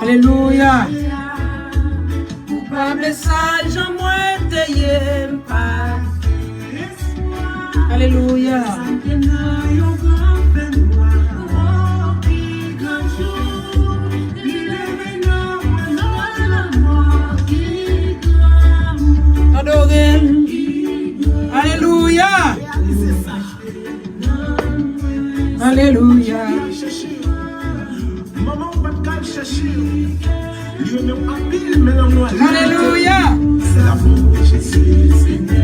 Alléluia. Pas message en moi de pas. Alléluia. Adorez. Alléluia. Alléluia. Alléluia. C'est l'amour de Jésus, Seigneur.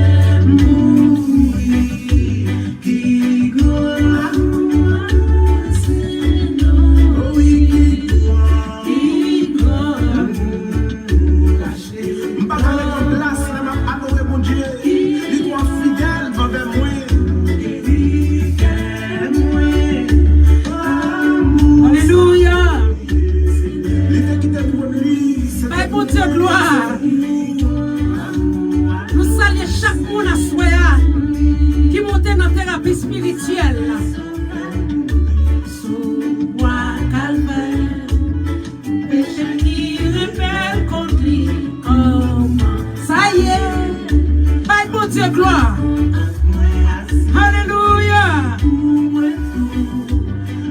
Gloire. Nous saluons chaque monde à soi qui monte dans la thérapie spirituelle. Sous moi, calvaire, péché qui rebelle contre lui. Ça y est, Père bon Dieu, gloire. Alléluia.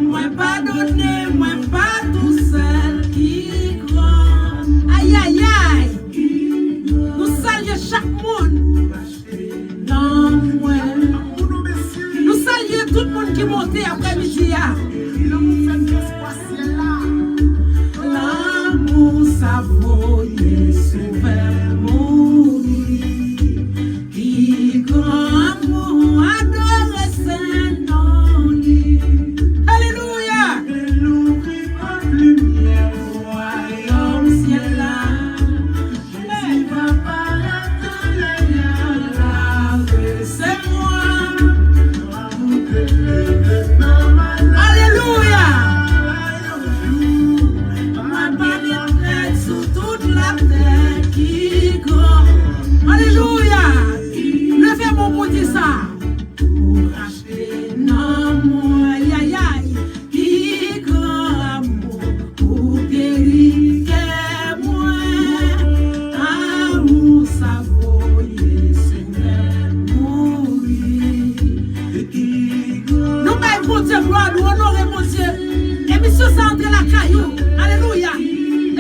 Moi pardonner, moi pas tout seul qui croit. Aïe, aïe, aïe. Nous saluons chaque monde. Non, moi. Nous saluons tout le monde qui monte après-midi. L'amour, ça vaut souverain mourir. Qui grand amour, adore saint nom. Alléluia. Royaume ciel là. C'est moi. Alléluia. Ma planète sous toute la terre qui grand. Alléluia. Levez mon mot dit ça. Pour racheter non moi aïe aïe aïe. Qui grand amour pour guérir que moi. Amour ça vaut Seigneur mourir. Nous baillons mon Dieu gloire, nous honorons mon Dieu. Émission ça entre la caillou. Alléluia.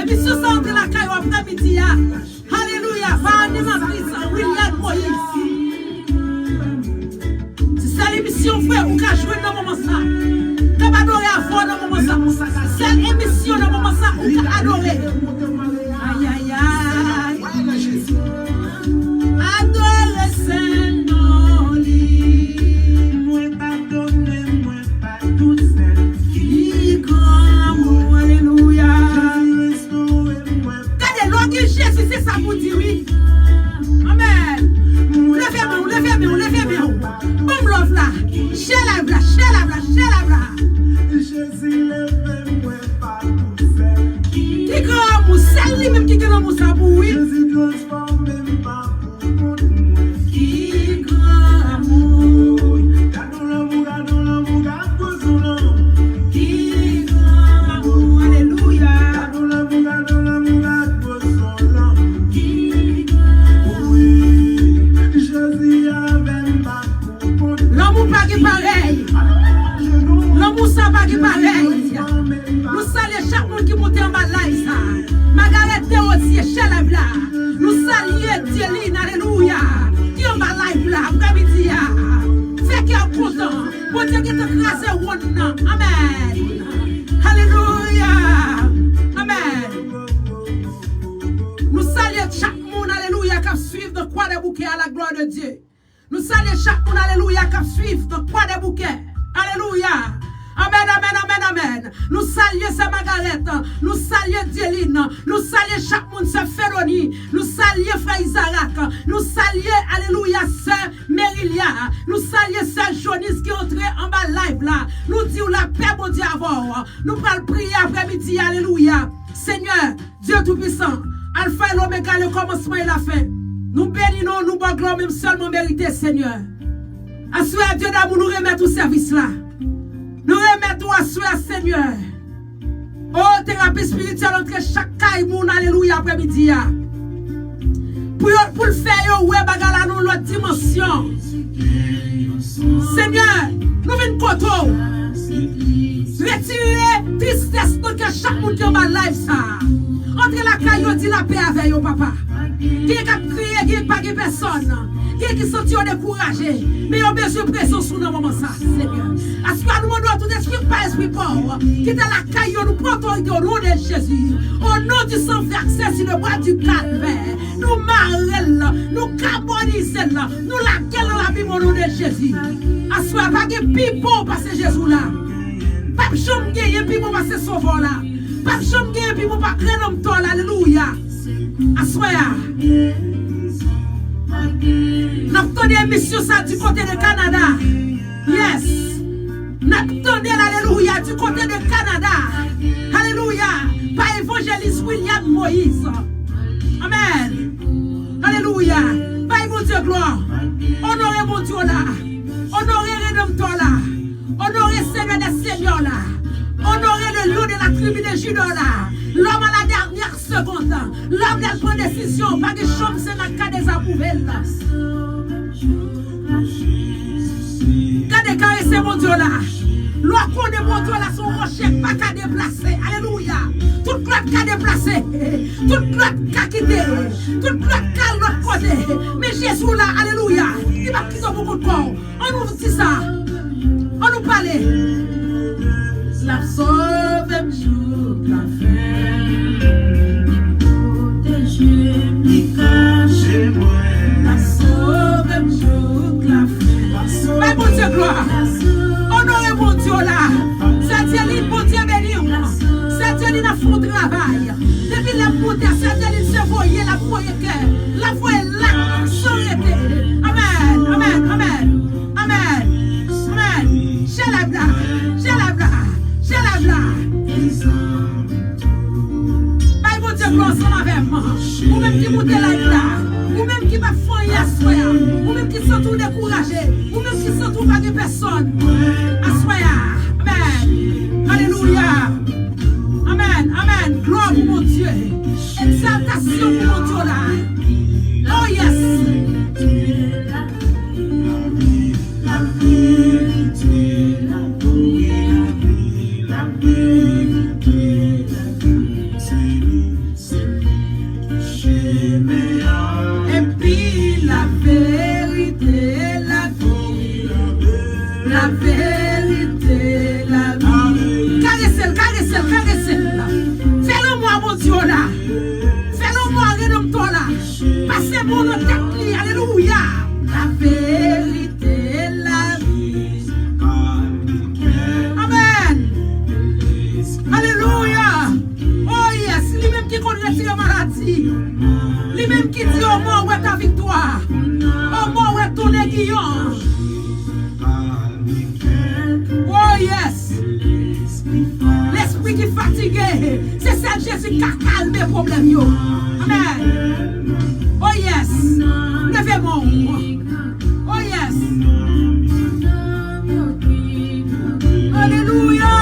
Émission ça entre la caillou après-midi. Alléluia. Par animatrice William Moïse. C'est l'émission frère ou qu'a joué dans le moment ça. T'as pas adoré avant dans le moment ça. C'est l'émission dans le moment ça ou qu'a adoré. Aïe aïe aïe. Adore saint nom li. Moi pardonne, moi pas tout seul. Qui grand alléluia. Regardez l'eau que Jésus c'est ça pour dire oui. Amen. Levez-moi, levez-moi. Bon love là. Chelabla. Jésus lève-moi pas tout seul. Qui grand mou, c'est lui-même qui grand mou ça pour oui. Jésus transforme même pas pour moi. Qui grand amour. Gardons l'amour, garde son nom. Qui grand amour, alléluia. Gardons l'amour, garde son nom. Qui grand Oui, Jésus a même pas pour moi. l'amour pas qui pareil. L'amour ça pas qui pareil. Nous saluons chaque monde qui monte en bas là ça. Margaret Théodie, Chelabla. Nous saluons Dieline, alléluia. Qui en bas live là après-midi. Fait qu'il est content. Pour Dieu qui te grâce one nom. Amen. Alléluia. Amen. Nous saluons chaque monde, alléluia, qui suit de croix des bouquets à la gloire de Dieu. Nous saluons chaque monde, alléluia, qui suit de croix des bouquets. Alléluia. Amen, amen, amen, amen. Nous saluons sa Margaret, nous saluons Dieline, nous saluons chaque monde, sa Féronie, nous saluons frère Isaac, nous saluons, alléluia, sœur Mérilia, nous saluons sœur Jonis qui est entrée en bas live là. Nous disons la paix, mon Dieu, avant. Nous parlons prier après-midi, alléluia. Seigneur, Dieu Tout-Puissant, Alpha et l'Oméga, le commencement et la fin. Nous bénissons, nous bon gloire, même seulement mérité, Seigneur. Assoyez Dieu d'amour, nous remettons au service là. Nous remettons à soi, Seigneur. Oh, thérapie spirituelle entre chaque caille moun, alléluia, après-midi. Pour le faire, ouais, bagala nous l'autre dimension. Seigneur, nous venons contre. Retirer tristesse pour que chaque monde qui est en live ça. Entre la caille, dit la paix avec vous, papa. Qui a crié, qui n'a pas de personne. Qui sont découragés, mais ils ont besoin de pression sur nous moment ça, Seigneur. À ce que nous demandons tout esprit, pas esprit pauvre, qui est la caille, nous prenons au nom de Jésus. Au nom du sang versé sur le bras du calvaire, nous marrons, nous carbonisons, nous laquelle la vie au nom de Jésus. À ce que pas de pipo parce que Jésus là. Pas de chambre gagner pipo parce que sauveur là. Pas de chambre gagner pipo parce que l'homme toi, alléluia. À ce que nous avons des missions du côté de Canada. Yes. Nous avons alléluia du côté de Canada. Alléluia. Par évangéliste William Moïse. Amen. Alléluia. Par mon Dieu gloire. Honorez mon Dieu là. Honorez Rédempteur là. Honorez Seigneur des Seigneurs là. Honorez le lieu de la tribu de Juda là. L'homme à la dernière seconde. L'homme qui prend décision. Pas de chambre, c'est dans le cas des approuvés là. Gardez caresser mon Dieu là. L'oiseau de mon Dieu là, son rocher pas qu'à déplacer. Alléluia. Toute l'autre qu'à déplacer. Toute l'autre qu'à quitter. Toute l'autre qu'à l'autre côté. Mais Jésus là, alléluia. Il va quitter beaucoup de corps. On nous dit ça. On nous parle. La sauve toute la fin. Protéger, m'y cacher moi. La sauve toute la fin. Mais mon Dieu gloire. Honorez mon Dieu là. C'est Dieu, mon Dieu béni. C'est Dieu qui a fait le travail. Depuis la montée, c'est Dieu qui se voyait, la voyait cœur. La voyait là, sans arrêter. Amen, amen, amen, amen, amen. Chalabla, chalabla, chalabla. Bye mon Dieu, gloire ensemble avec moi. Ou même qui monte là, ou même qui va foyer à soi, ou même qui sont tout découragés, ou même qui sont tout pas de personne. À soi, amen. Alléluia. Amen, amen. Gloire pour mon Dieu. Exaltation pour mon Dieu là. Oh yes. La vérité, la vérité, la vérité, c'est lui, et puis la vérité, la vie, la vérité, la vie. Caressez-le, caressez-le, caressez-le. Fais-le moi, mon Dieu là. Fais-le moi, Rédempteur là. Passez mon nom tête, alléluia. La vérité, la vie. Amen. Alléluia. Oh yes, lui-même qui connaît la maladie. Lui-même qui dit au mort où est ta victoire. Au mort où est ton aiguillon. Oh yes. L'esprit qui est fatigué, c'est celle Jésus qui a calmé les problèmes. Amen. Oh yes. Levez-moi. Oh yes. Alléluia.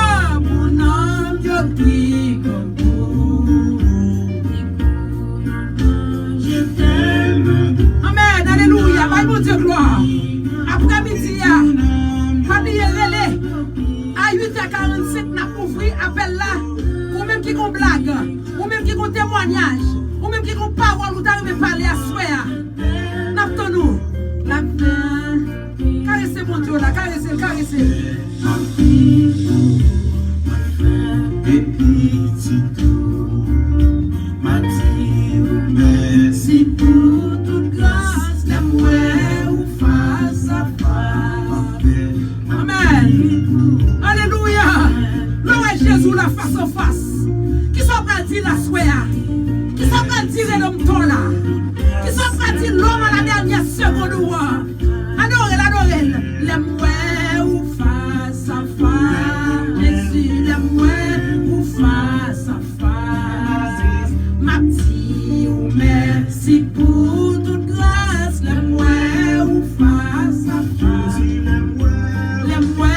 Mon âme, Dieu prie comme vous. Je t'aime. Amen. Alléluia. Bye mon Dieu gloire. Après-midi, famille relais. À 8h45, n'a pas ouvert appel là. Ou même qui ont blague, ou même qui ont témoignage, ou même qui ont parole, ou t'arrives à parler à soi. N'a-t-on la paix. Caressez mon Dieu là, caressez, caressez. Merci pour toute grâce, l'amour ou face à face. Amen. Alléluia. Louez Jésus la face à face. Qui sont prêts à dire la soya? Qui sont prêts à dire l'homme là? Qui sont prêts à dire l'homme à la dernière seconde? Adorez, adorez. L'amour ou face à face. Jésus, l'amour ou face à face. Ma petite, merci pour toute grâce. L'amour ou face à face. L'amour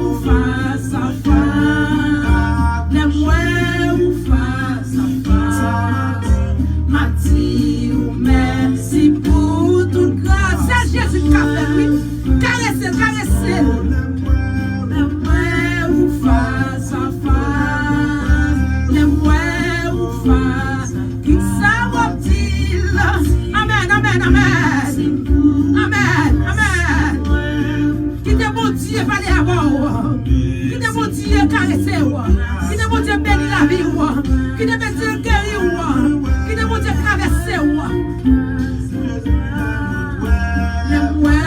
ou face à face. L'amour Qui te met guérir ou qui te monte traverser ou. Le moi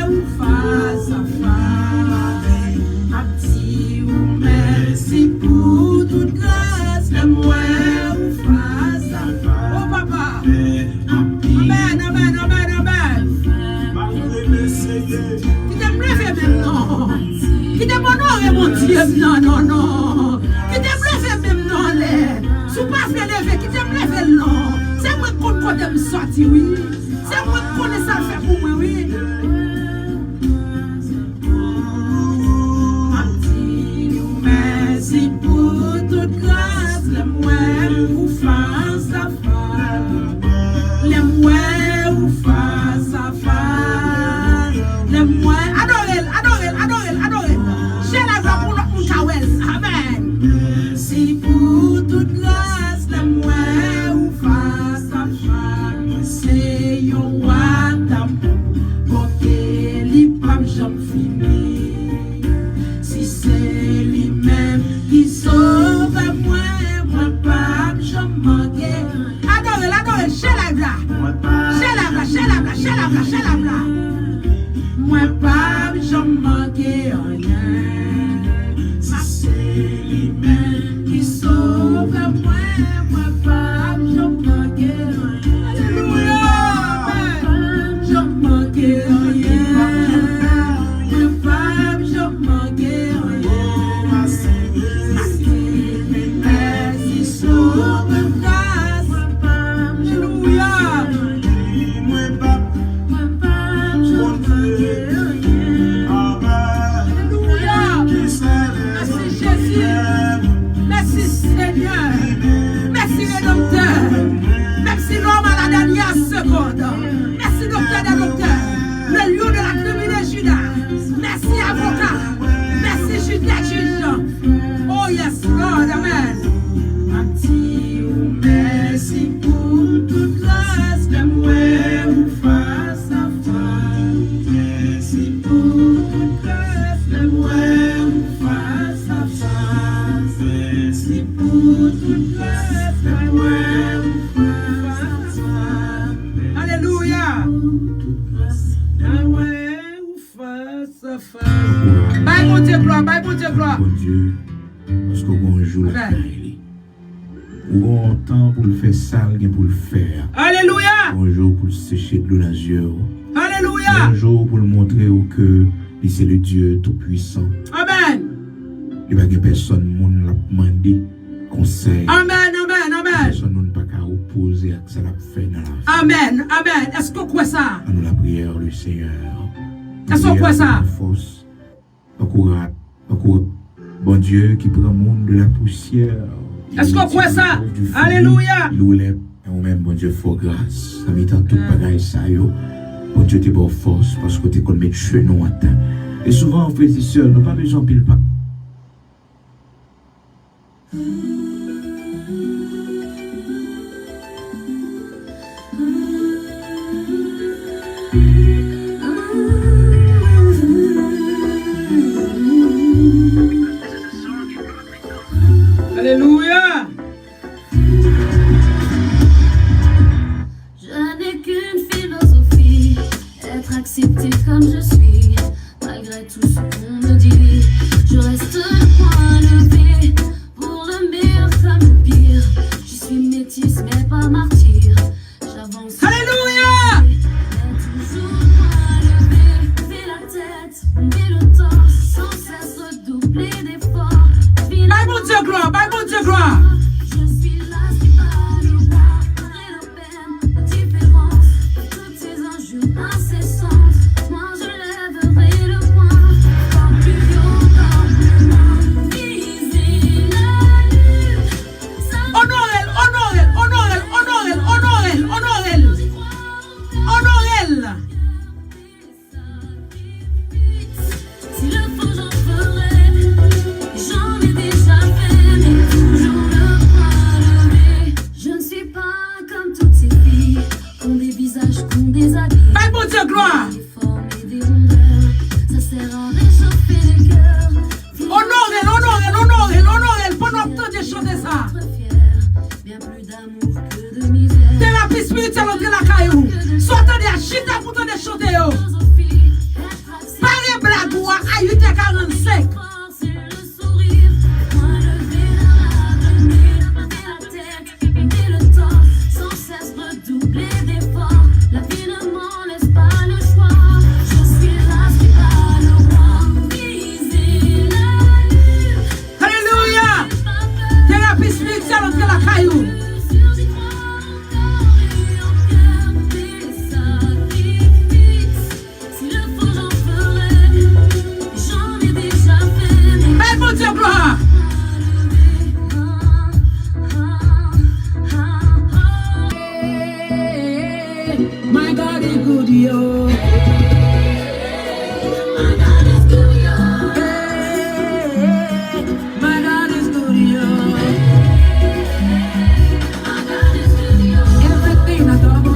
ou face à face. Ma petite ou merci pour toute grâce. Le moi ou face à face. Oh papa. Amen, amen, amen, amen. Qui te blesse même non. Qui te m'honore mon Dieu, non, non, non. Qui te blesse même non, les. Sous pas fait lever, qui te blesse non. C'est moi qu'on connaît me sortir, oui. C'est moi qu'on connaît ça faire pour moi, oui. Merci pour toute grâce, le moi ou face à face. Le moi ou face à face. Le moi, adorez. J'ai la gloire pour notre Moutawel. Amen. Merci pour toute grâce, le moi ou face à face. C'est yon roi d'amour, pour qu'il y pas jamais fini. Si c'est lui-même qui sauve moi, moi pas jamais manquer. Adorez, j'ai la gloire. Moi pas jamais manquer rien. Si c'est lui-même qui sauve moi, moi pas jamais manquer rien. Alléluia. Jamais manquer rien. Moi pas jamais manquer rien. Si lui-même qui sauve grâce. Alléluia. Merci Seigneur, merci Rédempteur, merci l'homme à la dernière seconde, merci docteur des docteurs, le lieu de la tribu de Judas, merci avocat, merci juge des juges. Oh yes Lord, amen. Merci pour toute grâce, le moi ou face à face. Merci pour toute grâce, le moi ou face à face. Merci pour toute grâce, le moi ou face à face. Alléluia. Le moi ou face à face. Bye mon Dieu gloire, bye mon Dieu gloire. Bon Dieu, parce que bonjour la paix. Ou on temps pour le faire sale, pour le faire. Alléluia. Bonjour pour le sécher de l'eau dans les yeux. Alléluia. Bonjour pour le montrer que c'est le Dieu tout-puissant. Amen. Il n'y a pas personne qui l'a demandé conseil. Amen, amen, amen. Personne n'a pas qu'à opposer à ce qu'il a fait dans la vie. Amen, amen. Est-ce que vous croyez ça? À nous la prière, le Seigneur. Est-ce que vous croyez ça? Force, courage, bon Dieu qui prend le monde de la poussière. Est-ce qu'on croit ça? Alléluia. Il relève, et même, bon Dieu, faut grâce. Ça met en tout bagaille ça, yo. Bon Dieu, t'es bonne force, parce que t'es comme mettre chenon à terre. Et souvent, frères et sœurs, nous pas besoin de pile pas. Alléluia. Je n'ai qu'une philosophie, être accepté comme je suis. Malgré tout ce qu'on me dit, je reste le point levé pour le mérite. spirituel entre la caillou. Sortez à chita pour te chanter. Parlez blague ou à 8h45. My God is good, yo. My God is good, yo. My God is good, yo. My God is good, yo. Everything I double.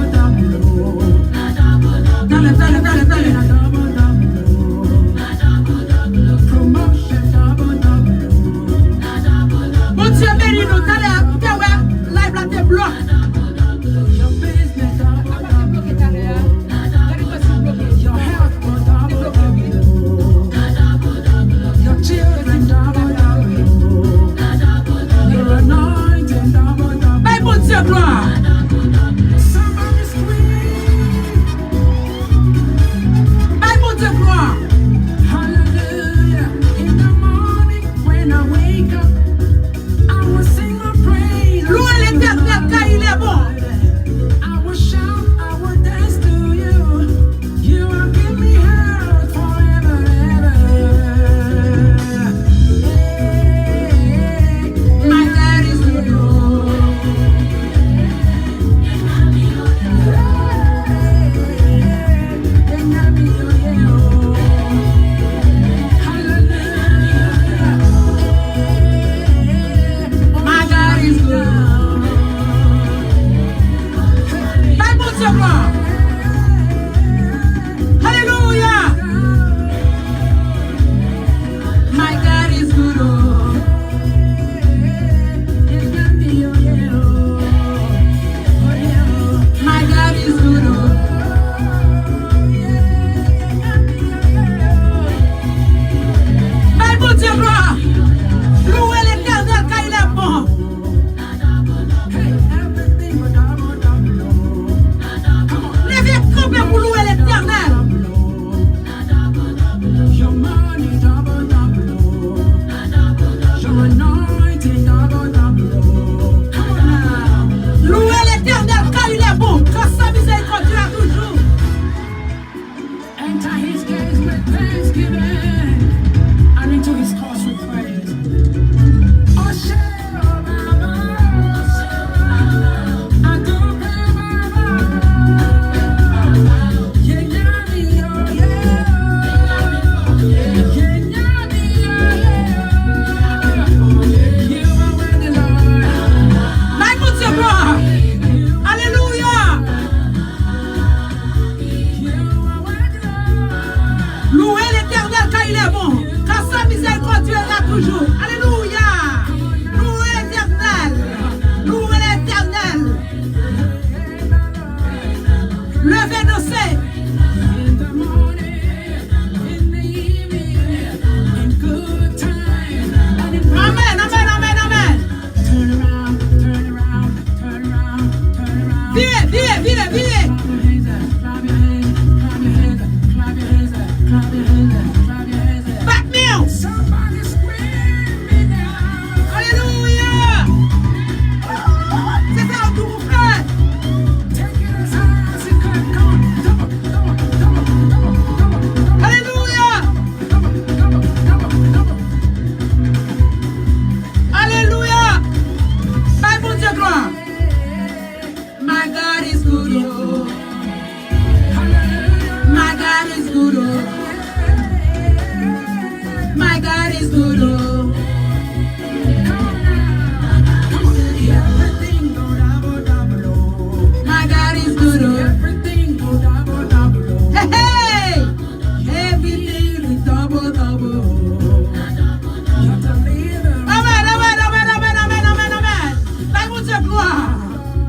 Everything I double. Promotion double. Mon Dieu béni nous, t'as l'air, live là, t'es bloqué.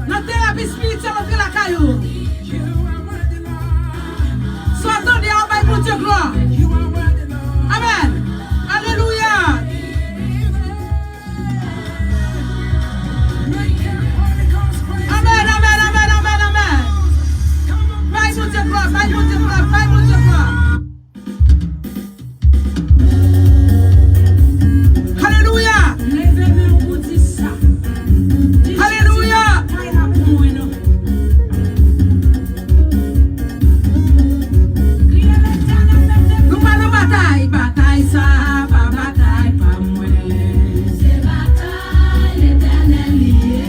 Notre thérapie spirituelle entre la caillou. Soit attendez en bas pour Dieu gloire. Amen. Alléluia. Amen, amen, amen, amen, amen. Bye pour Dieu gloire, bye pour Dieu gloire, bye pour Dieu gloire. Alléluia. Alléluia. Nous parlons bataille, bataille ça, pas bataille, pas moi. C'est bataille, l'Éternel lié.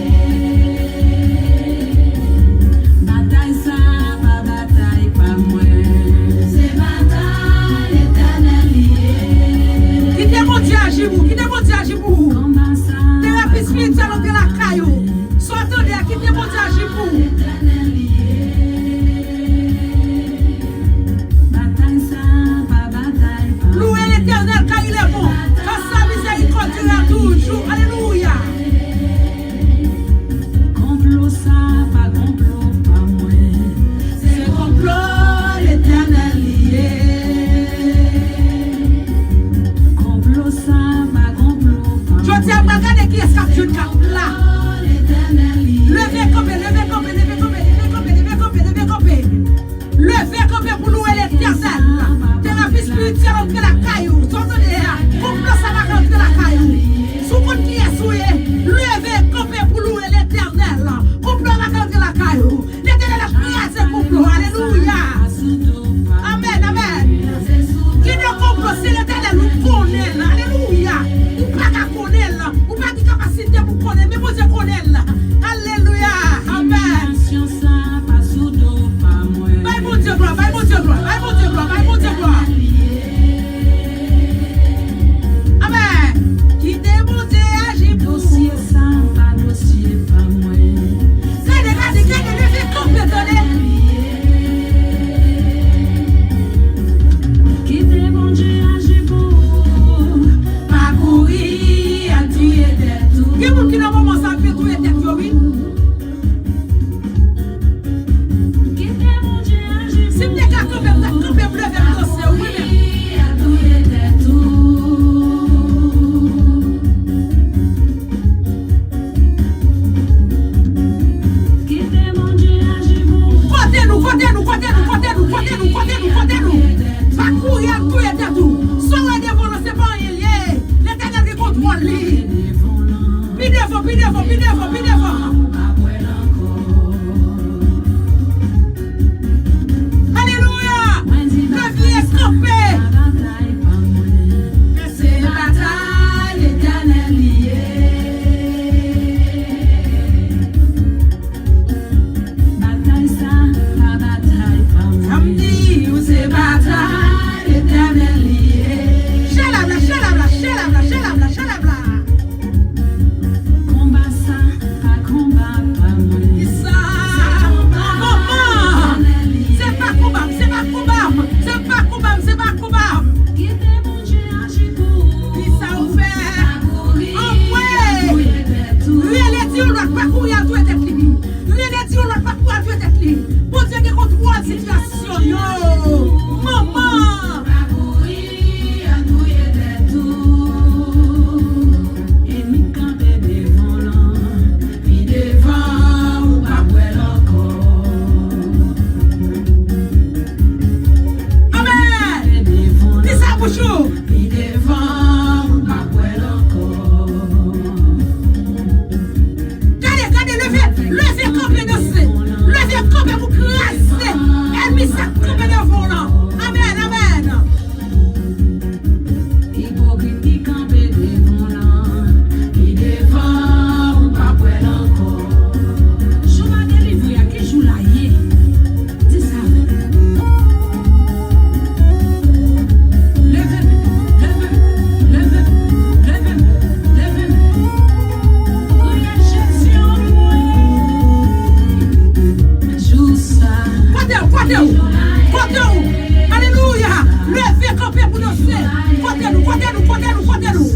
Bataille ça, pas bataille, pas moi. C'est bataille, l'Éternel lié. Qui te mon Dieu agit vous, qui te mon Dieu agit vous. Combat ça, Thérapie spirituelle entre la caillou. Soit attendez, qui te mon Dieu agit vous. l'Éternel lié. Bataille ça, pas bataille, pas moi. Louez l'Éternel car il est bon. Car sa miséricorde durera toujours. Alléluia. Complot ça, pas complot, pas moi. C'est complot l'Éternel lié. Complot ça, pas complot, pas moi. Je tiens à regarder qui est capturé de cap là. L'Éternel lié. Levez campé, levez campé, levez campé, levez campé, levez campé, levez campé. Levez campé pour louer l'Éternel. Thérapie spirituelle entre la caillou. Entendez, complot ça va contre la caillou. Sous compte qui est souillé, levez campé pour louer l'Éternel. Complot va contre la caillou. L'Éternel a prié ce complot. Alléluia. Amen, amen. Qui ne complot, c'est l'Éternel nous connaît. Alléluia. Ou pas qu'à connaître, ou pas de capacité pour connaître, mais vous connaître. Alléluia. Amen. Bye mon Dieu gloire, bye mon Dieu gloire, bye mon Dieu gloire, bye mon Dieu gloire. Amen. Qui te mon Dieu agit pour Dossier ça, pas dossier, pas moi. Regardez, levez campé, donnez. Quittez mon Dieu agit pour. Pas courir, à tuer des tout. Qui vous qui dans moment ça fait tuer des tout, oui? Quittez mon Dieu agit Si vous êtes campé, vous êtes campé, vous levez le dossier, oui même. à tuer des tout. Quittez mon Dieu agit pour. Côté-nous. Pas courir, à tuer des tout. Soyez des volants, c'est pas rien lié. L'Éternel qui contrôle lui. Puis devant. Alléluia. Le vie est campé. C'est bataille, l'Éternel lié. Bataille ça, pas bataille, pas moi. Samedi, où c'est bataille, l'Éternel lié. Chalabla. Combat ça, pas combat, pas moi. Ça, maman. C'est pas combat. Quittez mon Dieu agit pour. Qui ça vous fait? En vrai. Lui, elle est dit, on doit pas courir à tout et tête libre. Lui, elle est dit, on doit pas courir à tout et tête libre. Pour Dieu qui contrôle la situation, yo. Maman. Et mi campé devant là, Puis devant, ou pas pour encore. Amen. devant Dis ça, bouchou. Puis devant, ou pas pour encore. Regardez, levez campé de ce. Levez campé pour classer. Elle met ça campé devant là. Amen. hypocrite qui campé devant là. Puis devant, ou pas pour encore. Je m'en délivre, y'a qui joue là, yé. Dis ça. Levez. Criez Jésus en moi. Joue ça. Côté-nous. Alléluia. Levez campé pour nous. Côté-nous.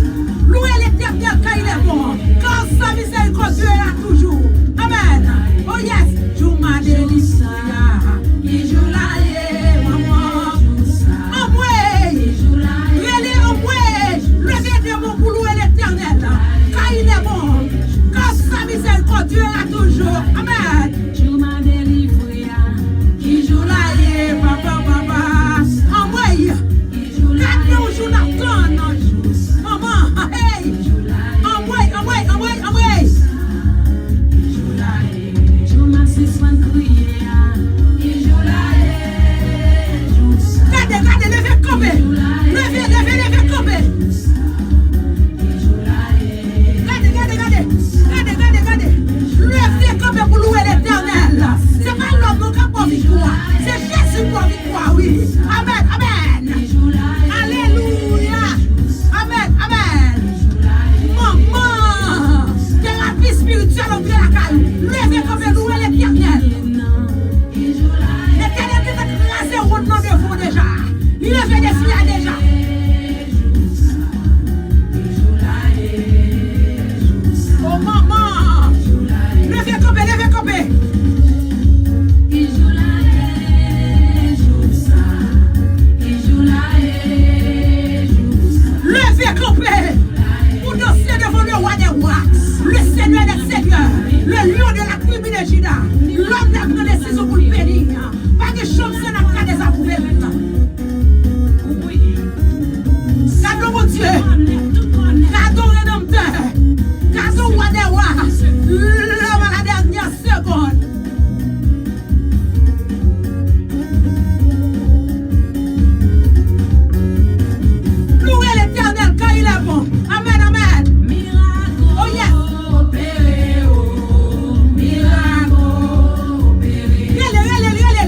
Louez l'Éternel car il est bon. Car sa miséricorde durera toujours. Amen. jour, amen. Tu m'as délivré. Qui joue là, papa, papa. Envoyez. Quand nous jouons dans ton maman, hey. Envoyez. Tu m'as suspendru. Regardez, levez campé. Levez campé. Regardez. Levez campé pour louer l'Éternel. C'est pas l'homme qui a pas victoire. C'est Jésus qui a victoire, oui. Amen. Alléluia. Amen. Maman, thérapie spirituelle au pied de la caille. Levez campé, louer l'Éternel. L'Éternel qui t'a crasé au nom de vous déjà. Il le fait des filles déjà. Oh maman, levez campé. Levez campé. Pour danser devant le roi des rois, le Seigneur des seigneurs, le lion de la tribu de Juda, l'homme de la grande décision pour le bénir. Pas de chance dans le cas des approuvés. Gardons mon Dieu, gardons Rédempteur, gardons roi des rois, l'homme à la dernière seconde. Louez l'Éternel quand il est bon. Amen. Oh yes. Regardez.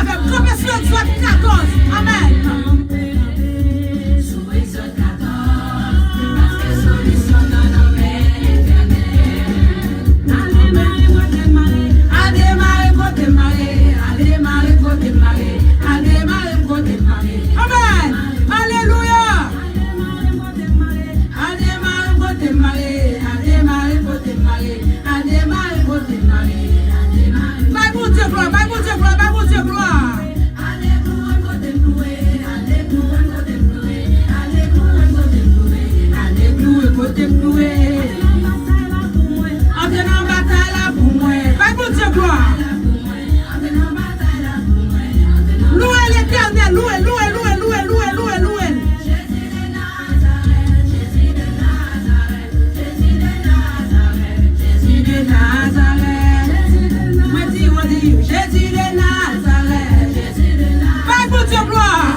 avec campé sur Exode 14. Amen. Amen. Alléluia. Bye, bon Dieu gloire, bye, bon Dieu gloire, bye, bon Dieu gloire. Entrez dans la bataille là pour moi. Bye, bon Dieu gloire. Louez l'Éternel, louez, louez, louez, louez, louez, louez, louez. Jésus de Nazareth. Jésus de Nazareth. Bye, bon Dieu gloire.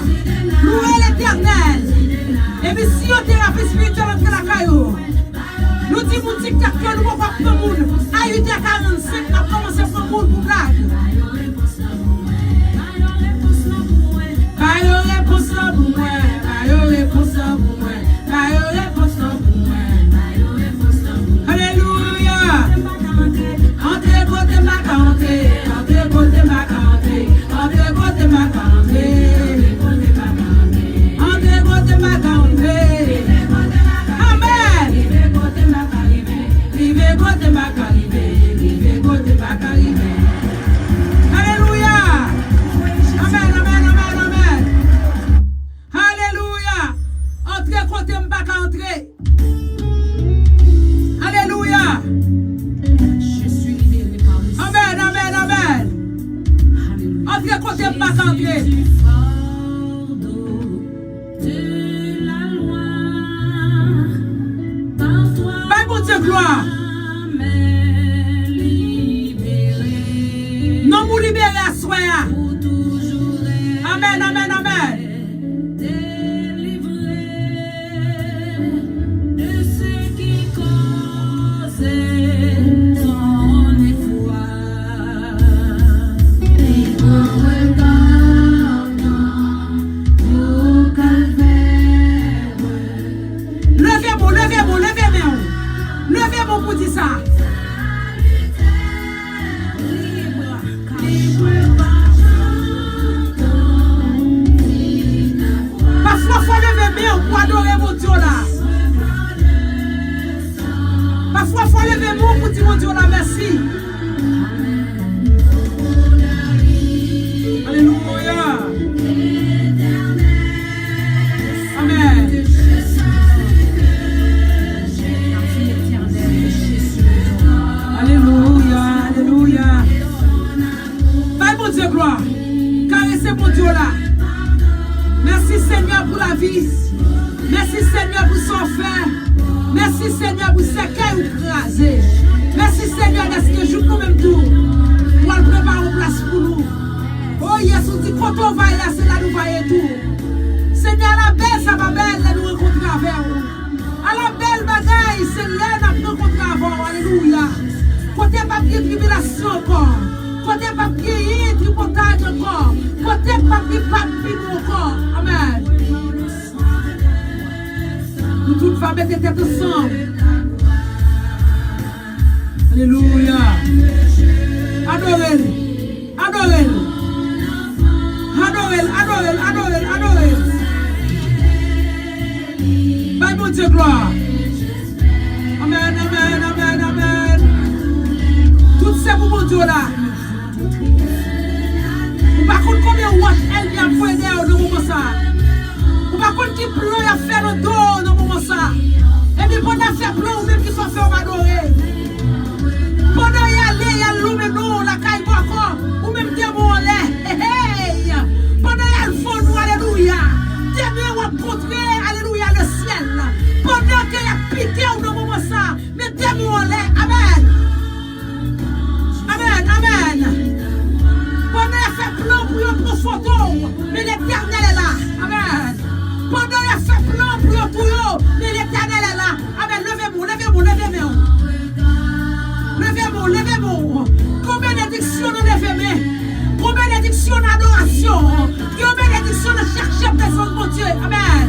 Louez l'Éternel. Et puis si on thérapie spirituelle entre la caillou, nous disons mon TikTok que nous ne pouvons pas prendre le monde. À 8h45, on a commencé à prendre le monde pour blague. Bayo réponse là pour moi. Bayo réponse là pour moi. Bayo réponse là pour moi. Alléluia. Entrez côté ma canté. Entrez côté ma canté. Entrez côté ma canté. Entrez côté ma canté. Amen. Vivez côté ma caribé. Vivez côté ma caribé. Alléluia. Amen, amen, amen, amen. Alléluia. Entrez côté m'baka entrer. Alléluia. Je suis libéré par le Seigneur. Amen, amen, amen. Entrez côté m'baka entrer. Bye, mon Dieu, gloire. Non, vous libérez à soi. Amen, amen, amen. Levez-moi, levez-moi, levez-moi. Levez-moi pour dire ça. Parfois, il faut lever bien pour adorer mon Dieu là. Parfois, il faut lever mon pour dire mon Dieu là, merci. Alléluia. Amen. Alléluia, alléluia. Bye, mon Dieu, gloire. Caressez mon Dieu là. Merci Seigneur pour la vie. Merci Seigneur pour son frère. Merci Seigneur pour ce qu'elle a écrasé. Merci Seigneur d'être que joue nous-mêmes tout. Pour le préparer une place pour nous. Oh yes, on dit quand on va là, c'est là nous voyons tout. Seigneur, la belle, ça va belle, là nous rencontrer avec vous. À la belle bagaille, c'est là nous rencontrer avec vous. Alléluia. Côté papier tribulation encore. Côté papier tripotage encore. Côté papier encore. Amen. Nous toutes va mettre tête ensemble. Alléluia. Adorez-le. Adorez-le. Adorez-le. Adorez-le. Adorez-le. Adorez-le. Bye, mon Dieu, gloire. Amen, amen, amen, amen. Tout c'est pour mon Dieu là. Ou pas contre combien de watts elle vient pour aider dans le moment ça. Ou pas contre qui pleut à faire le dos dans le moment ça. Et puis pendant à faire plein ou même qui soit fait on va adorer. Pendant y aller, y a l'homme nous, la caille encore. Ou même démon l'air. Hey, pendant y a le fond nous, alléluia. Démon on va contrer, alléluia, le ciel. Pendant qu'il y a piqué dans le moment ça. Mais démon l'air, amen. Amen, amen. Pendant qu'il a fait plan pour prendre photo, mais l'Éternel est là. Amen. Pendant qu'il a fait plan pour tout, mais l'Éternel est là. Amen. Levez-moi, levez-moi, levez-moi. Amen.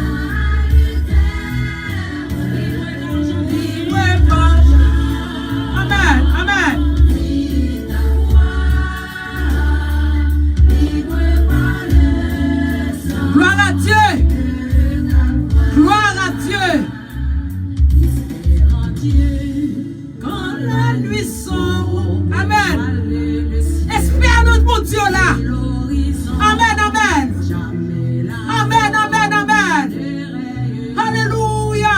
Amen. Amen. Gloire à Dieu. Gloire à Dieu. Quand la nuit sombre. Amen. Espère notre bon Dieu là. Amen. Amen. Amen. Amen. Amen. Alléluia.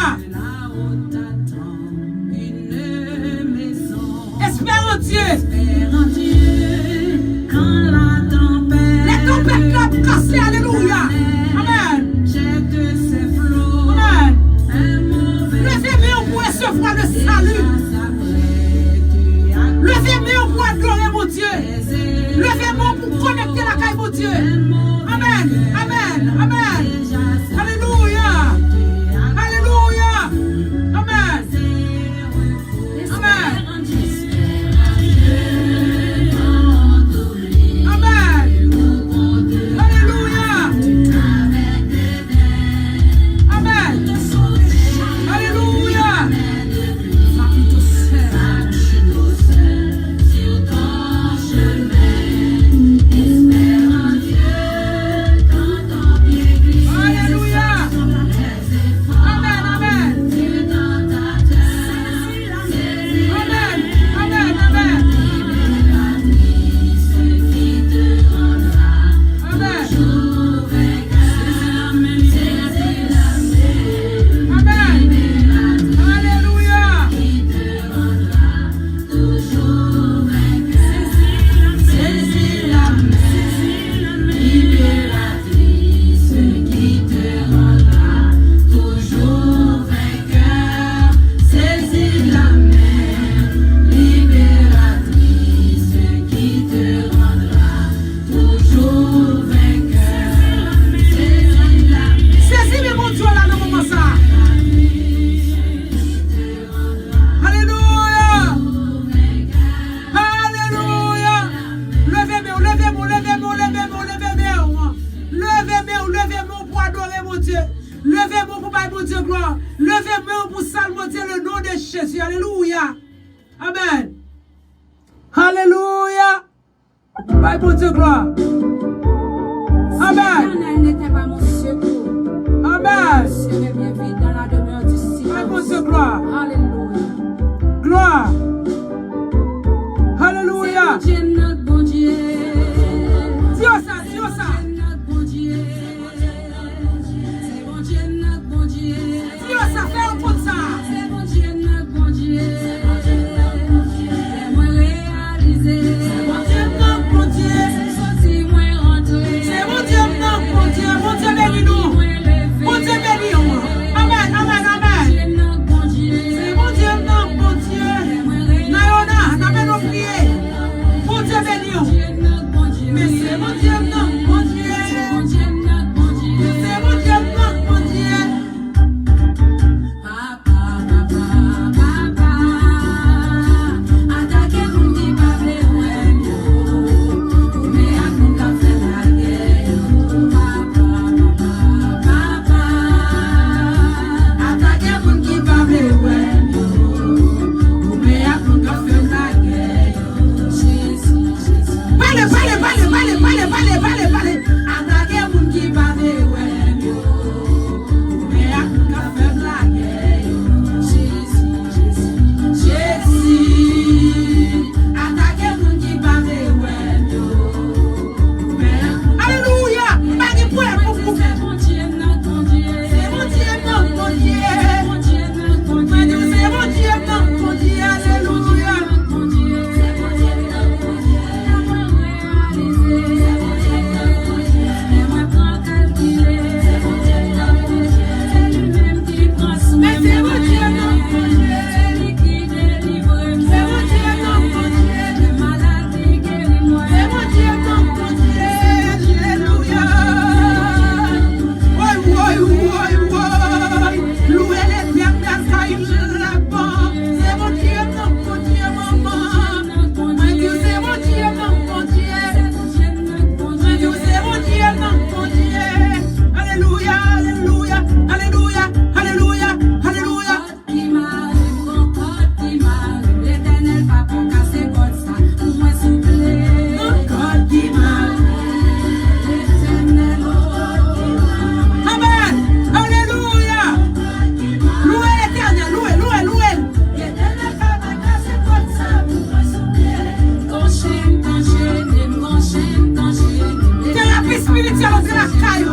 Espère en Dieu. Les tempêtes là cassées. Alléluia. Amen. Amen. Levez-moi pour recevoir le salut. Levez-moi pour adorer mon Dieu. Levez-moi pour connecter la caille mon Dieu. Amen. Amen. Amen. Alléluia. Alléluia. Amen. Amen. Amen. Alléluia. Amen. Alléluia. Alléluia. Amen. Amen. Amen. Amen. Amen. Amen. Alléluia. Saisis-moi mon Dieu là dans le moment ça. Alléluia. Alléluia. Levez-moi, levez-moi, levez-moi, levez-moi, levez-moi. Levez-moi, levez-moi pour adorer mon Dieu. Levez-moi pour bailler mon Dieu gloire. Levez-moi pour saluer mon Dieu le nom de Jésus. Alléluia. Amen. Alléluia. Baille mon Dieu gloire. Amen. N'était pas mon secours. Amen. Je serai bien vite dans la demeure du Baille mon silence. Dieu gloire. Alléluia. Gloire. Alléluia. C'est notre bon Dieu. Dieu ça, Dieu ça. C'est notre bon Dieu. C'est bon Dieu, notre bon Dieu. Dieu ça, fais un coup de ça. C'est bon Dieu, notre bon Dieu. Fais-moi réaliser. C'est mon Dieu, non, mon Dieu. Sorti-moi rentrer. C'est mon Dieu, non, mon Dieu. Mon Dieu bénis nous. Mon Dieu bénis nous. Amen, amen, amen. C'est notre bon Dieu. C'est mon Dieu, non, mon Dieu. Fais-moi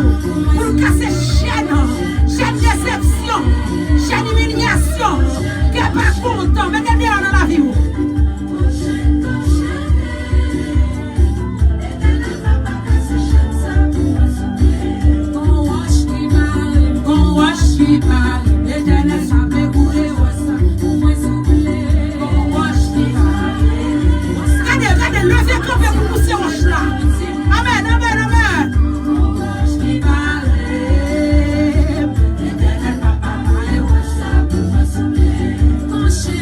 pour nous casser chaîne déception, chaîne humiliation, qui n'est pas content, mettez bien dans la vie. L'éternel savait couler, regardez, levez campé pour pousser roche là. Amen, amen, amen. Penché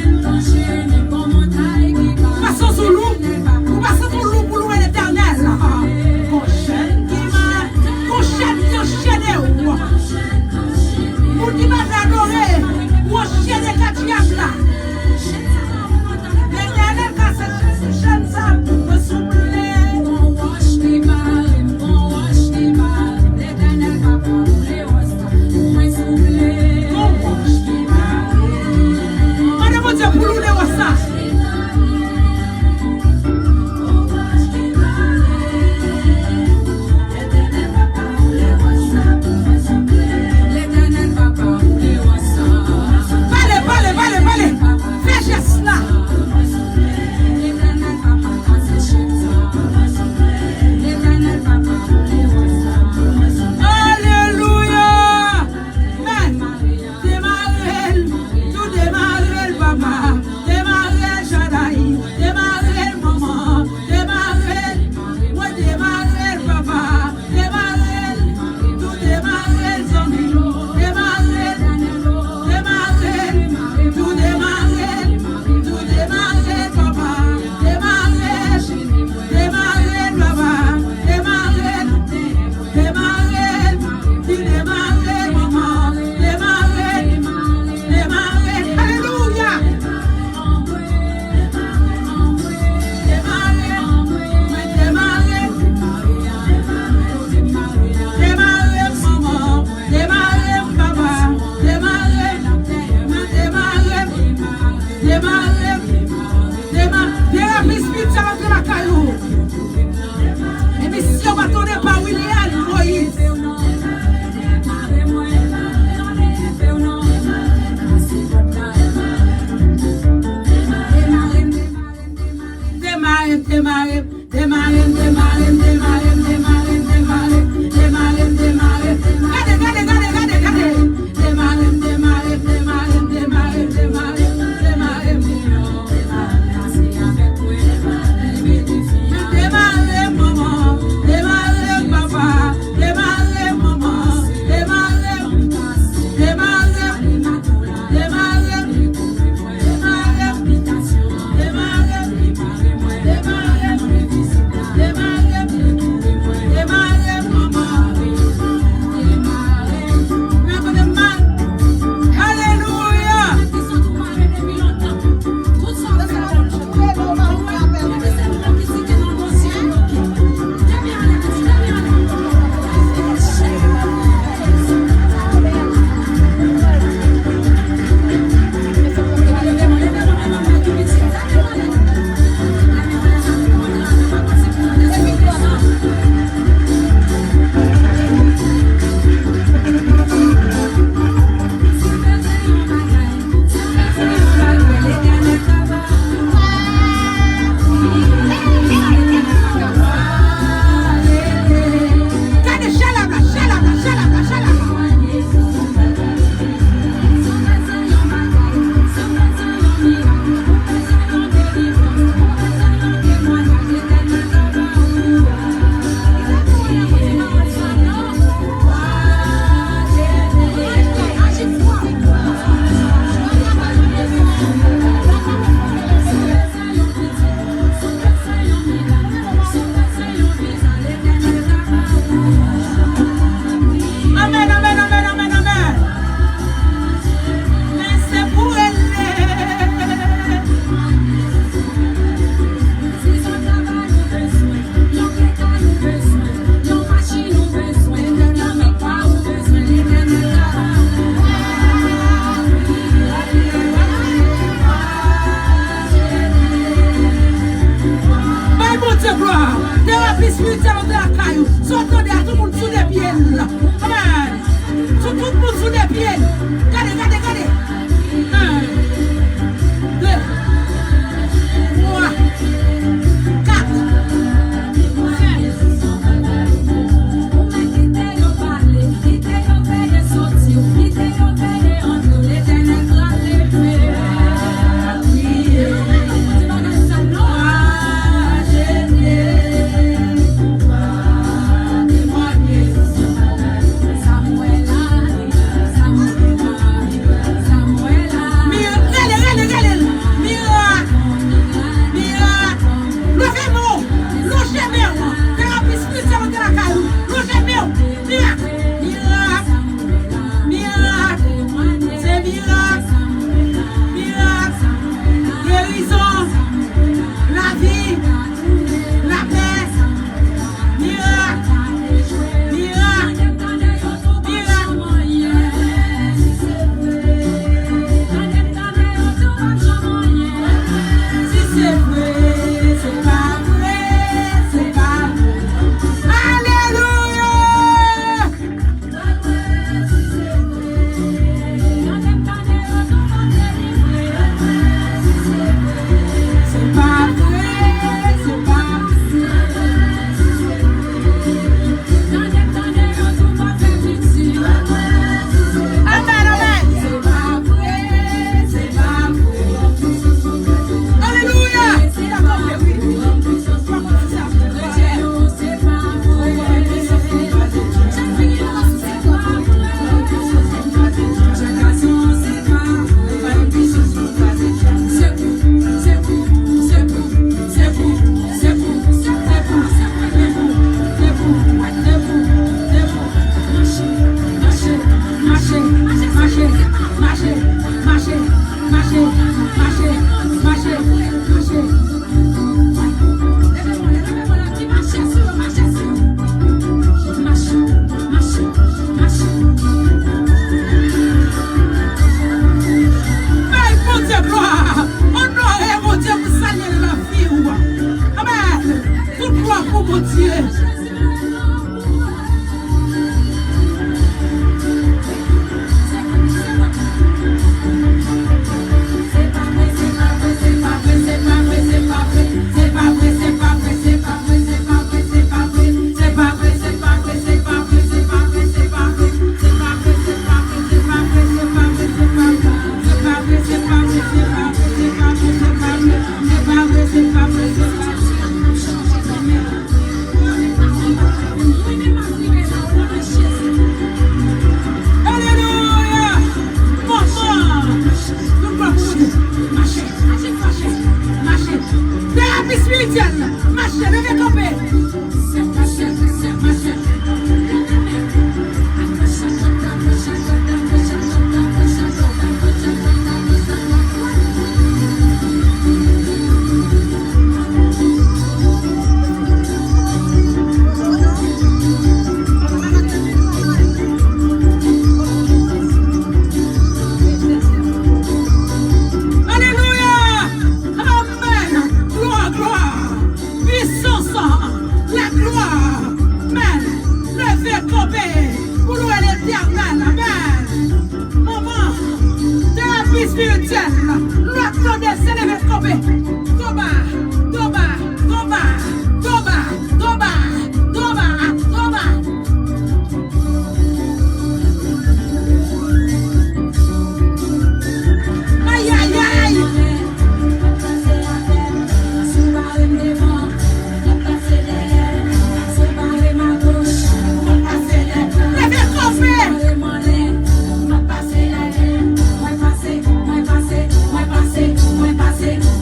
mon Dieu.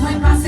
Moi passer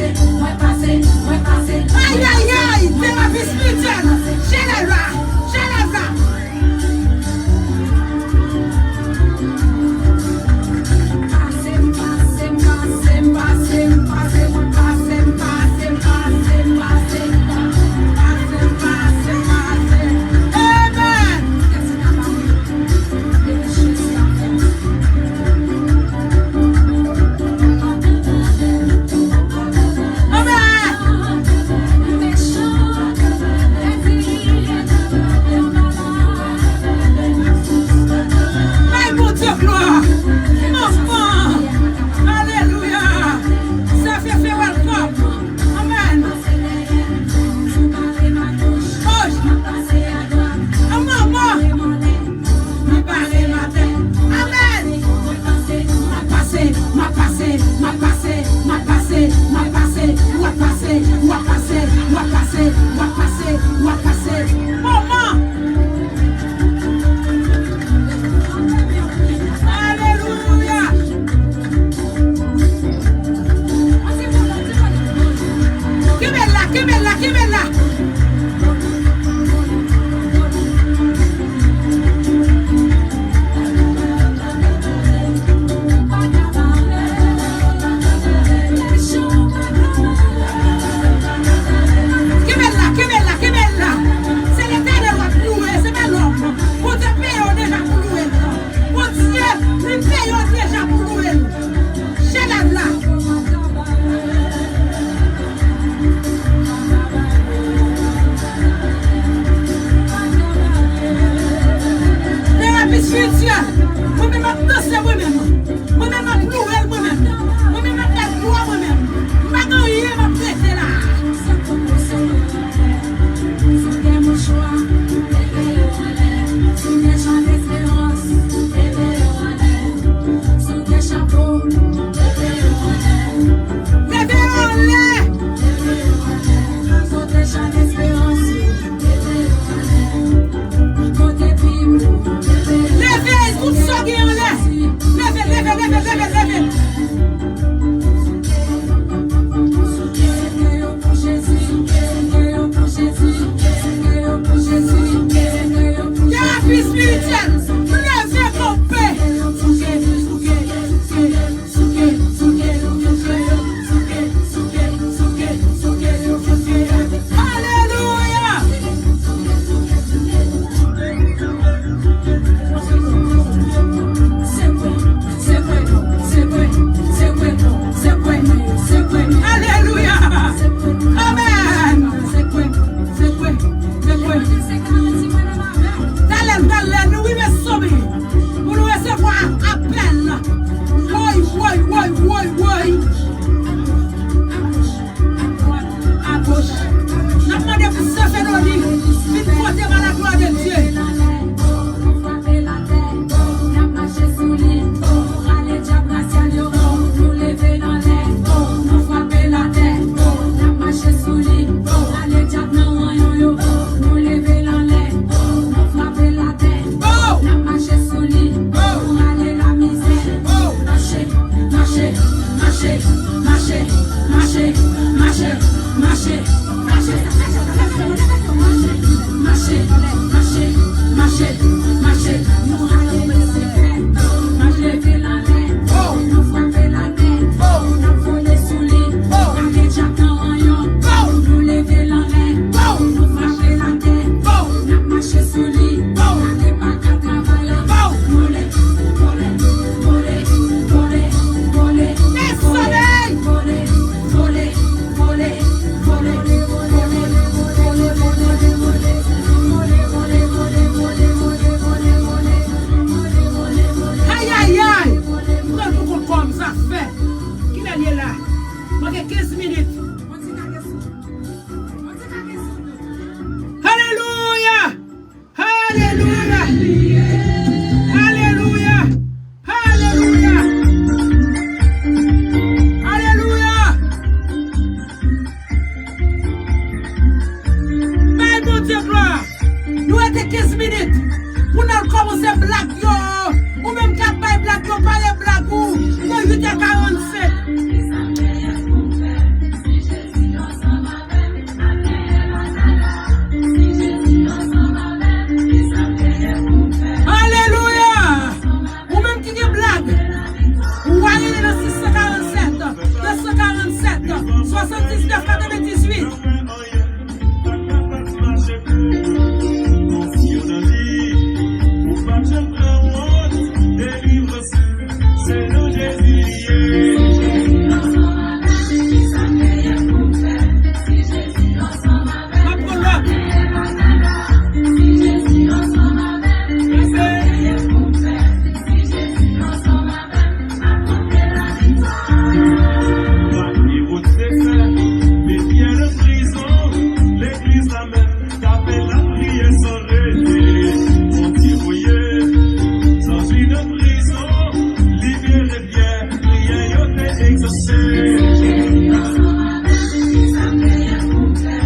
rester 15 minutes. Pour nous commencer blague yo. Ou même 4 bails blague yo, pas les blagues ou. Non, 8h47. Alléluia. Ou même qui dit blague. Ou voyez dans 647, 247, 79, 98.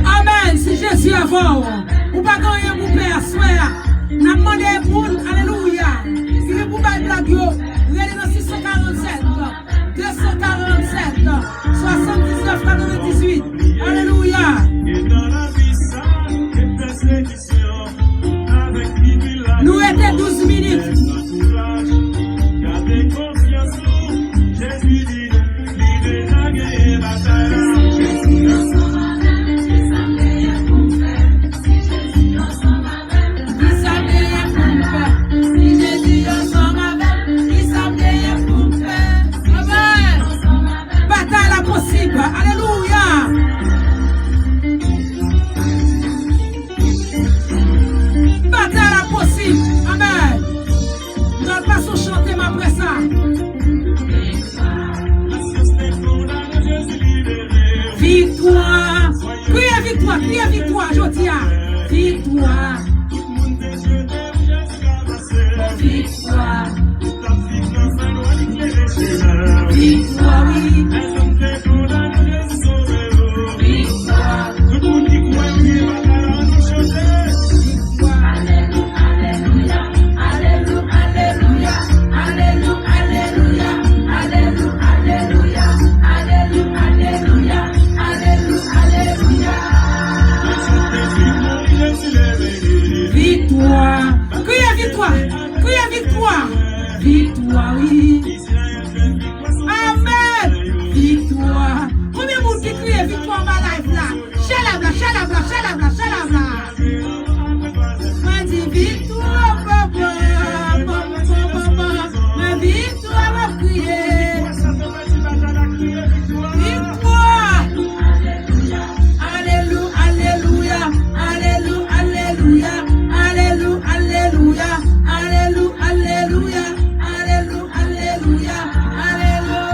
Amen. Si Jésus avant, ou pas gagner mon père, soit, n'a demandé à monde, alléluia. Qui est pour bailler blague yo, regardez dans 647, 247, 79, 98. Alléluia. Nous étions 12 minutes. Alléluia. Bataille possible. Amen. Nous passons chanter ma après ça. Victoire. Criez victoire, criez victoire, je dis. Victoire. Victoire. Victoire, oui. Victoire. Criez victoire. Criez victoire. Victoire, oui. Amen. Victoire. Combien de monde qui crie victoire dans ma life là? Chalabla, chalabla, chalabla, chalabla. Moi dis victoire, papa. Ma victoire va crier. Victoire. Alléluia, alléluia, alléluia, alléluia, alléluia, alléluia, alléluia, alléluia, alléluia, alléluia, alléluia.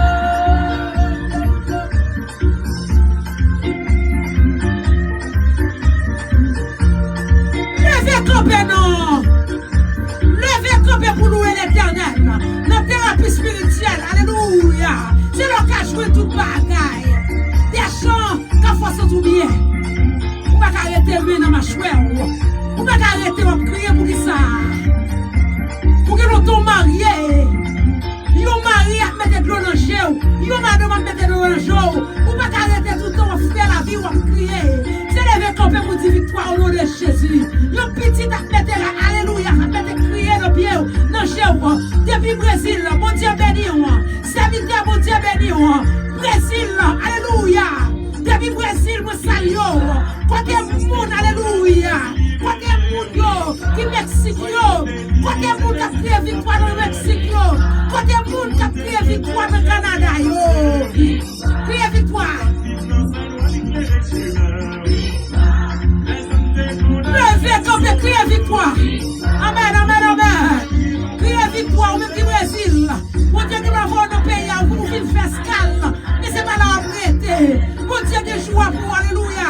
Levez camper non. Levez camper pour louer l'Éternel. Notre thérapie spirituelle, alléluia. C'est le cas de jouer toute bagaille. Des chants qui font tout bien. Ou pas arrêter dans ma chouette. Ou pas arrêter de crier pour qui ça. Pour que nous sommes mariés. Yo marié à mettre de l'eau dans le jeu. Yo madame à mettre de l'eau dans le jeu. Ou pas arrêter tout le temps de faire la vie ou à crier. C'est lever camper pour dire victoire au nom de Jésus. Yo petit à mettre là, alléluia, à mettre crier le pied dans le jeu. Depuis Brésil, bon Dieu béni. Serviteur, bon Dieu béni. Brésil, alléluia. Depuis Brésil, moi salue. Côté monde, alléluia. Côté monde qui Mexique, côté monde qui a crié victoire dans le Mexique, côté monde qui a crié victoire dans le Canada. Crié victoire. Levez comme de crier victoire. Amen, amen, amen. Crier victoire, même qui Brésil. Bon Dieu qui va voir nos pays, vous nous faites faire escale. Mais c'est pas là à prêter. Bon Dieu qui joue pour alléluia.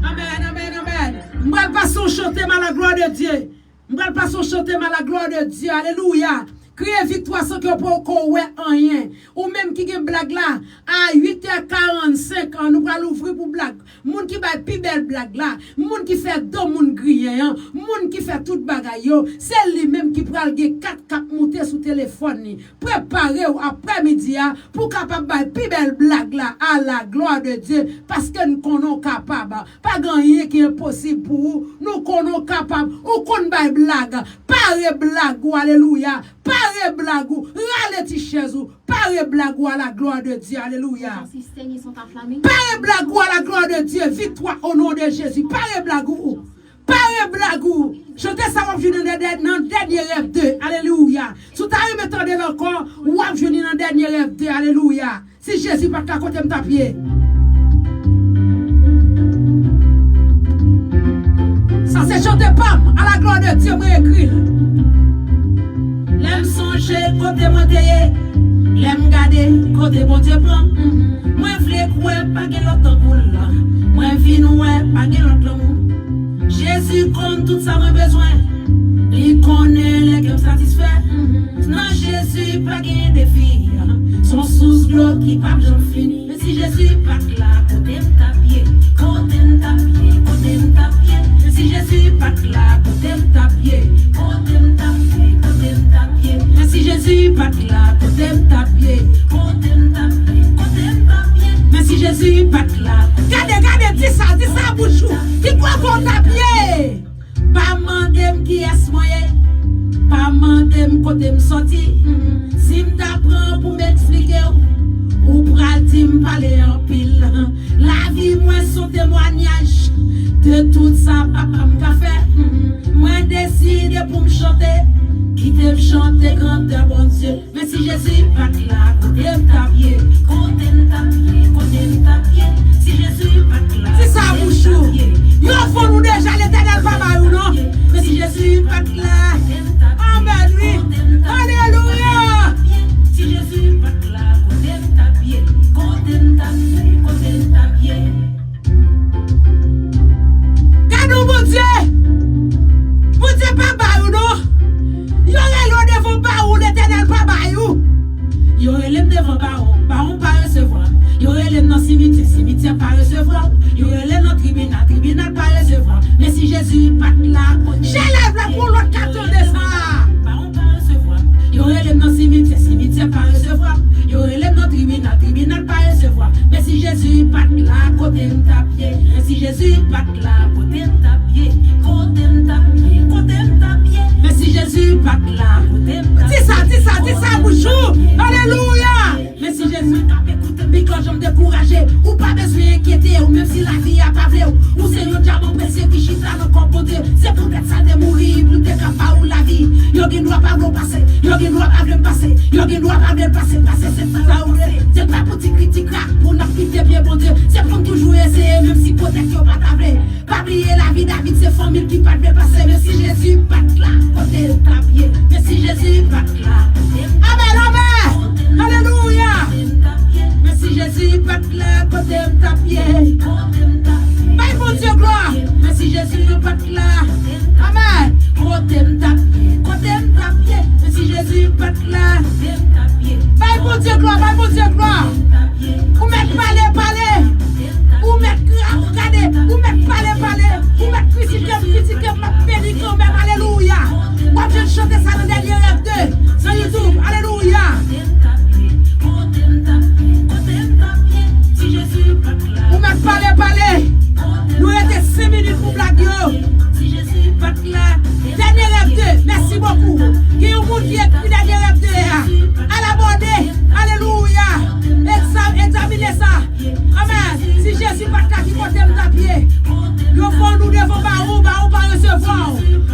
Amen, amen, amen. M'bral pas son chanter mal la gloire de Dieu. M'bral pas son chanter mal la gloire de Dieu. Alléluia. Crier victoire sans que vous pouvez rien. Ou même qui gen blague là, à 8h45, nous allons ouvrir pour blague. Moun qui va plus belle blague là, moun qui fait deux moun grillé, moun qui fait toute bagaille yo, c'est lui même qui pral gen 4 cap monter sur téléphone ni. Préparer après-midi pour capable ba plus belle blague là à la gloire de Dieu parce que nous connaissons capable. Pas rien qui est impossible pour vous. Nous connaissons capable. Ou kon ba blague, pare blague ou alléluia. Pare blague ou rale ti chaise ou pare blague ou à la gloire de Dieu. Alléluia. Pare blague ou à la gloire de Dieu. Victoire au nom de Jésus. Pare blague ou. Pare blague ou. Chantez ça, on vient dans le dernier rêve 2. Alléluia. Si tu arrives maintenant encore, on vient dans le dernier rêve 2. Alléluia. Si Jésus pas qu'à côté de ta pied. Ça c'est chanter pam à la gloire de Dieu, moi écrit. L'aime songer côté monter, l'aime garder côté bon Dieu prend. Moi vle quoi pas que l'autre boule. Moi vinn ouais pas que l'autre mou. Jésus compte tout ça moi besoin. Il connaît les que me satisfait. Non Jésus pas gain défi. Son sous l'eau qui pas j'en fini. Mais si Jésus pas là côté ta pied, côté ta pied, côté ta pied. Si Jésus pas là côté ta pied, côté ta pied, côté ta pied. Mais si Jésus pas là côté ta pied, côté ta pied, côté ta pied. Mais si Jésus pas là, regardez, dis ça bouchou. Qui quoi qu'on ta pied? Pas mandem qui est moyen. Pas mandem côté me sorti. Si m'apprend pour m'expliquer ou pral ti m'parler en pile. La vie moi son témoignage de tout ça papa m'ka fait. Moi décide pour me chanter, quitter me chanter grandeur bon Dieu. Mais si Jésus pas là, côté ta pied, côté ta pied, côté ta pied. Si Jésus pas là, c'est ça bouchou. Yo faut nous déjà l'Éternel papa ou non. Mais si Jésus pas là, amen oui. Alléluia. Si Jésus pas là, côté ta pied, côté ta pied, côté ta pied. Cadeau mon Dieu. Mon Dieu papa ou non. Yo relève devant baou l'Éternel papa ou. Yo relève devant baou pas recevoir. Yo relève dans cimetière pas recevoir. Yo relève dans tribunal pas recevoir. Mais si Jésus pas là, j'élève là pour l'autre carton de ça. Baou pas recevoir. Yo relève dans cimetière pas recevoir. Yo relève dans tribunal pas recevoir. Mais si Jésus pas là, côté ta pied. Mais si Jésus pas là, côté ta pied, côté ta pied, côté ta pied. Mais si Jésus pas là, côté dis ça bouchou. Alléluia. Mais si Jésus t'a écouté, mais quand je me décourager, ou pas besoin d'inquiéter, ou même si la vie a pas vrai, ou c'est un diamant pressé qui chita dans le corps de Dieu, c'est peut-être ça de mourir, plus de capa ou la vie. Yo qui doit pas vous passer, yo qui doit pas me passer, yo qui doit pas me passer, c'est ça ou c'est pas pour te critiquer, pour n'a quitter bien bon Dieu, c'est pour toujours essayer, même si peut-être yo pas tablé. Pas oublier la vie David, c'est famille qui pas de passer, mais si Jésus pas là, côté ta pied, mais si Jésus pas là, amen. Alléluia. Mais si Jésus pas là, côté ta pied. Bye mon Dieu gloire. Mais si Jésus pas là, amen. Côté ta pied. Mais si Jésus pas là, bye mon Dieu gloire, bye mon Dieu gloire. Ou mettre parler. Ou mettre regarder, ou mettre parler. Ou mettre critiquer, ma pédicure même. Alléluia. Moi je chanter ça dans le dernier rêve 2 sur YouTube. Alléluia. Ou mettre parler. Nous étions 5 minutes pour blaguer. Si Jésus pas là. Dernier rêve 2. Merci beaucoup. Il y a un monde qui écrit dernier rêve 2. À la bonne. Alléluia. Examinez ça. Amen. Si Jésus pas là qui côté ta pied. Nous devons nous devons pas recevoir.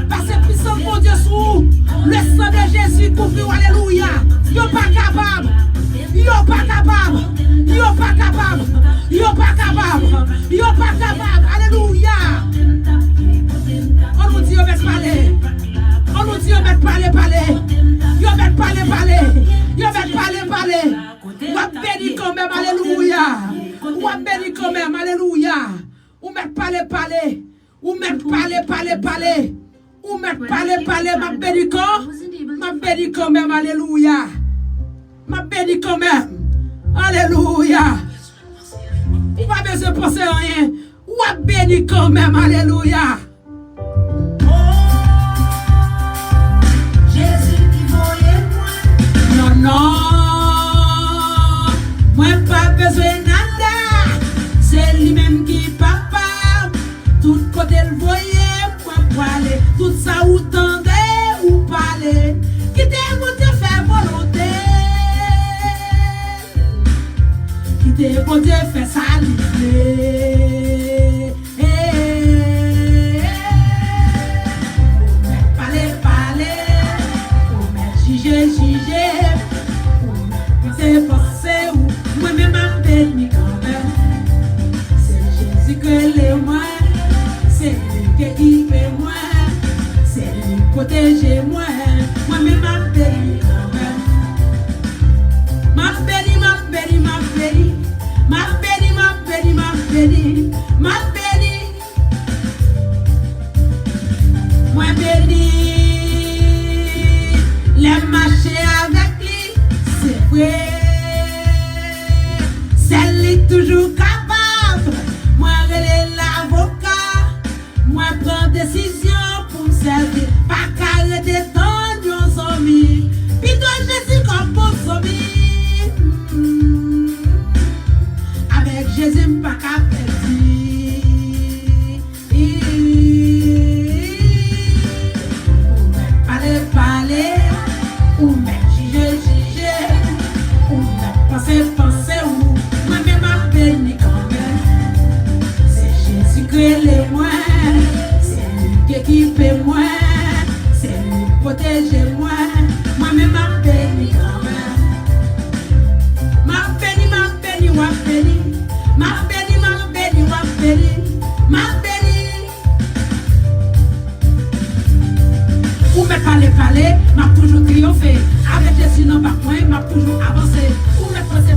Parce que puissant mon Dieu sous le sang de Jésus couvre. Alléluia. Yo pas capable. Alléluia. On nous dit on va parler. Yo va parler. On va bénir quand même. Alléluia. Ou mettre parler. Ou m'a parler, m'a béni quand même, alléluia. M'a béni quand même, alléluia. Ou pas besoin de penser à rien. Ou a béni quand même, alléluia. Jésus qui voyait moi. Non, moi pas besoin de nada. C'est lui-même qui papa. Tout côté le voyait, moi pour aller. Tout ça ou tendez ou parler. Qui t'aime pour te faire volonté. Qui t'aime pour te faire saluer. Juger, penser ou moi-même m'a béni quand même. C'est Jésus que les moi, c'est lui qui fait moi, c'est lui qui protège moi. Moi-même m'a béni quand même. M'a béni, m'a béni, m'a béni, m'a béni, m'a béni, m'a béni, m'a béni. Moi béni. Les marcher avec lui, c'est vrai. C'est lui toujours capable. Moi, relais l'avocat. Moi, prends décision pour me servir. Pas carré des temps, nos amis. Puis toi, Jésus, comme pour amis. Avec Jésus, pas qu'à perdre. Parler. Ou même juger, ou même penser, ou moi-même m'a béni quand même. C'est Jésus qui est moi, c'est lui qui équipe moi, c'est lui qui protège moi. Moi-même m'a béni quand même. M'a béni, m'a béni, m'a béni, m'a béni, m'a béni, m'a béni, m'a béni. Ou me parler, m'a toujours triomphé. Avec Jésus dans ma coin, m'a toujours avancé. Ou me penser,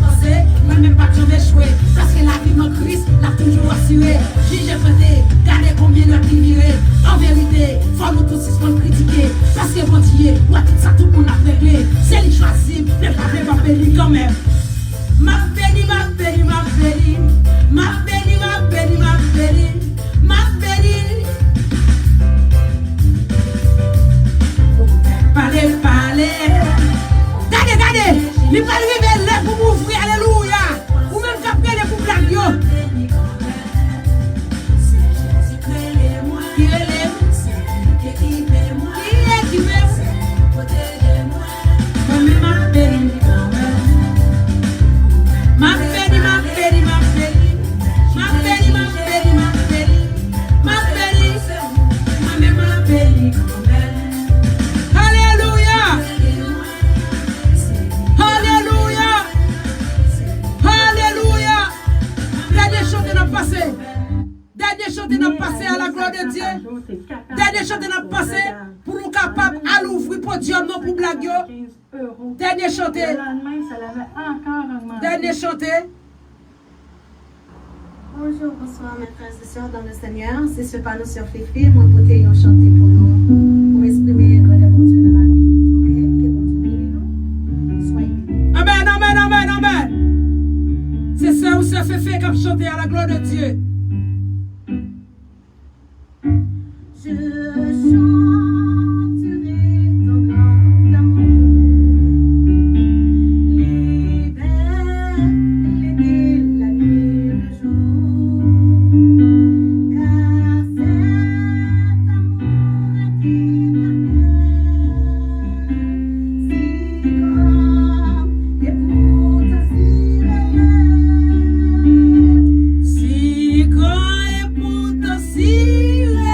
moi-même pas jamais échoué. Parce que la vie en Christ l'a toujours assuré. J'ai fêté, regardez combien de qui viré. En vérité, faut nous tous se critiquer. Parce que bon Dieu, ouais, tout ça, tout le monde a réglé. C'est lui choisi, ne pas béni quand même. M'a béni, m'a béni, m'a béni. M'a béni, m'a béni, m'a béni. M'a béni. Parler. Regardez. Il va arriver là pour m'ouvrir, alléluia. Ou même capter les pour blagues. Qui relève, qui équipe moi. Moi-même m'a béni quand même. M'a béni. Moi-même m'a béni quand même. Alléluia. Dernier chant de nous passer à la gloire de Dieu. Dernier chant de nous passer pour nous capables à l'ouvrir pour Dieu, non pour blague. Dernier chanté. Dernier chanté. Bonjour, bonsoir mes frères et sœurs dans le Seigneur. C'est ce panneau sur Fifi. Moi, beauté, ont chanté pour nous. Pour exprimer le grâce de bon Dieu dans la vie. Ok? Que bon Dieu bénisse nous. Soyez bénis. Amen. C'est ça où ça fait comme chanter à la gloire de Dieu. Je chanterai ton grand amour. L'hiver, l'été, la nuit, le jour. Car cet amour est éternel. Si grand et pourtant si réel. Si grand et pourtant si réel.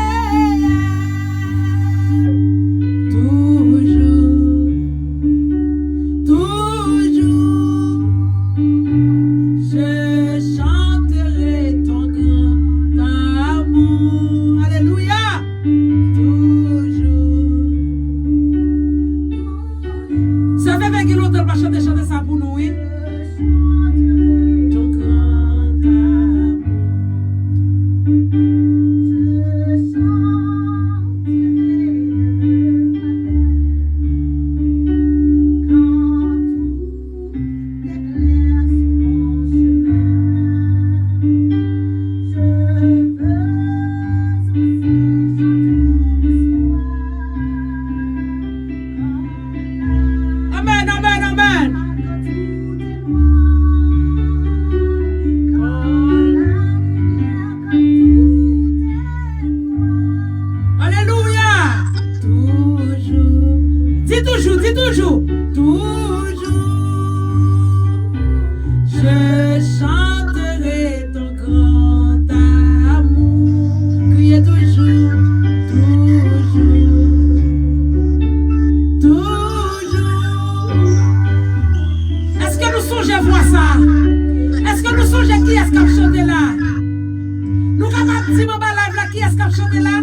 chanter là?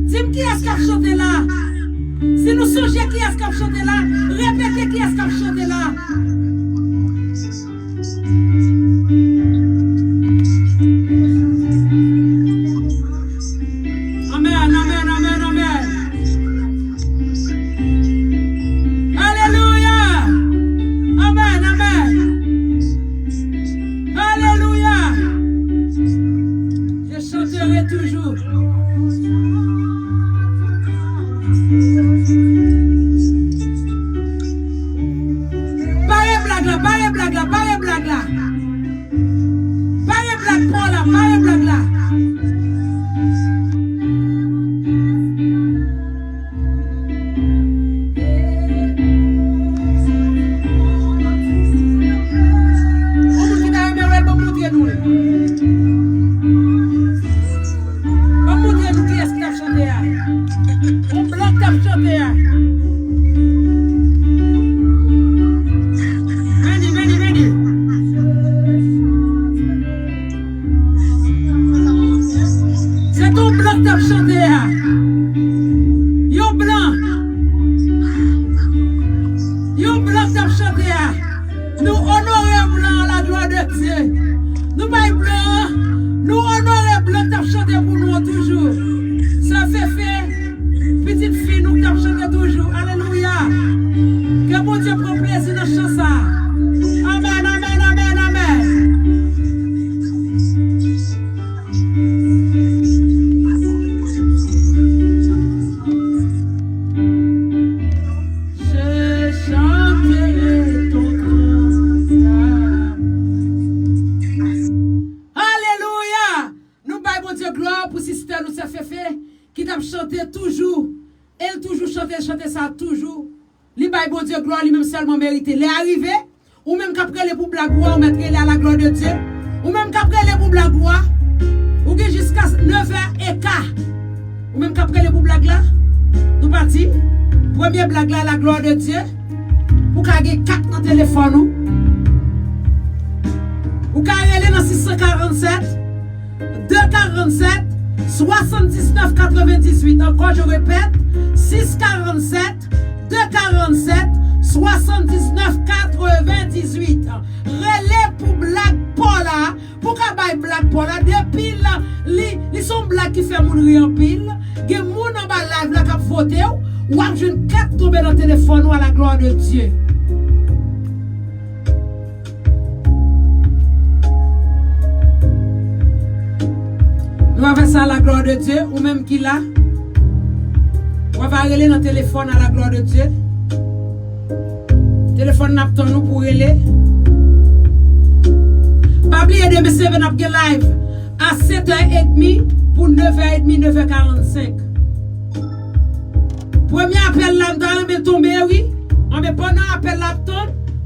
Dis-moi qui est-ce qui a chanté là? Si nous songeons qui est-ce qui a chanté là, répétez qui est-ce qui a chanté là. Amen, amen, amen, amen. Alléluia. Amen, amen. Alléluia. Je chanterai toujours. Pas blague là, pas blague là, pas blague là. Pas blague pour là, pas blague là. Mérité. Les arrivés, ou même qu'après les pour blague, ou mettre les à la gloire de Dieu, ou même qu'après les pour blague, ou que jusqu'à 9h15, ou même qu'après les pour blague là, nous partis. Première blague là, la gloire de Dieu, pour qu'il y ait 4 dans le téléphone, ou qu'il y ait dans 647, 247, 79 98. Encore, je répète, 647, 247, 79 98. Relais pour Black Paula. Pour qu'à bailler Black Paula, depuis là, ils sont blagues qui fait mourir en pile. Il y a des gens en bas live là qui ont voté. Ou à une 4 tomber dans le téléphone ou à la gloire de Dieu. Nous avons fait ça à la gloire de Dieu, ou même qui là. On va aller dans le téléphone à la gloire de Dieu. Téléphone n'a pas nous pour aller. Pas oublier de me suivre dans live à 7h30 pour 9h30, 9h45. Premier appel là, on va tomber, oui. On va pendant l'appel là,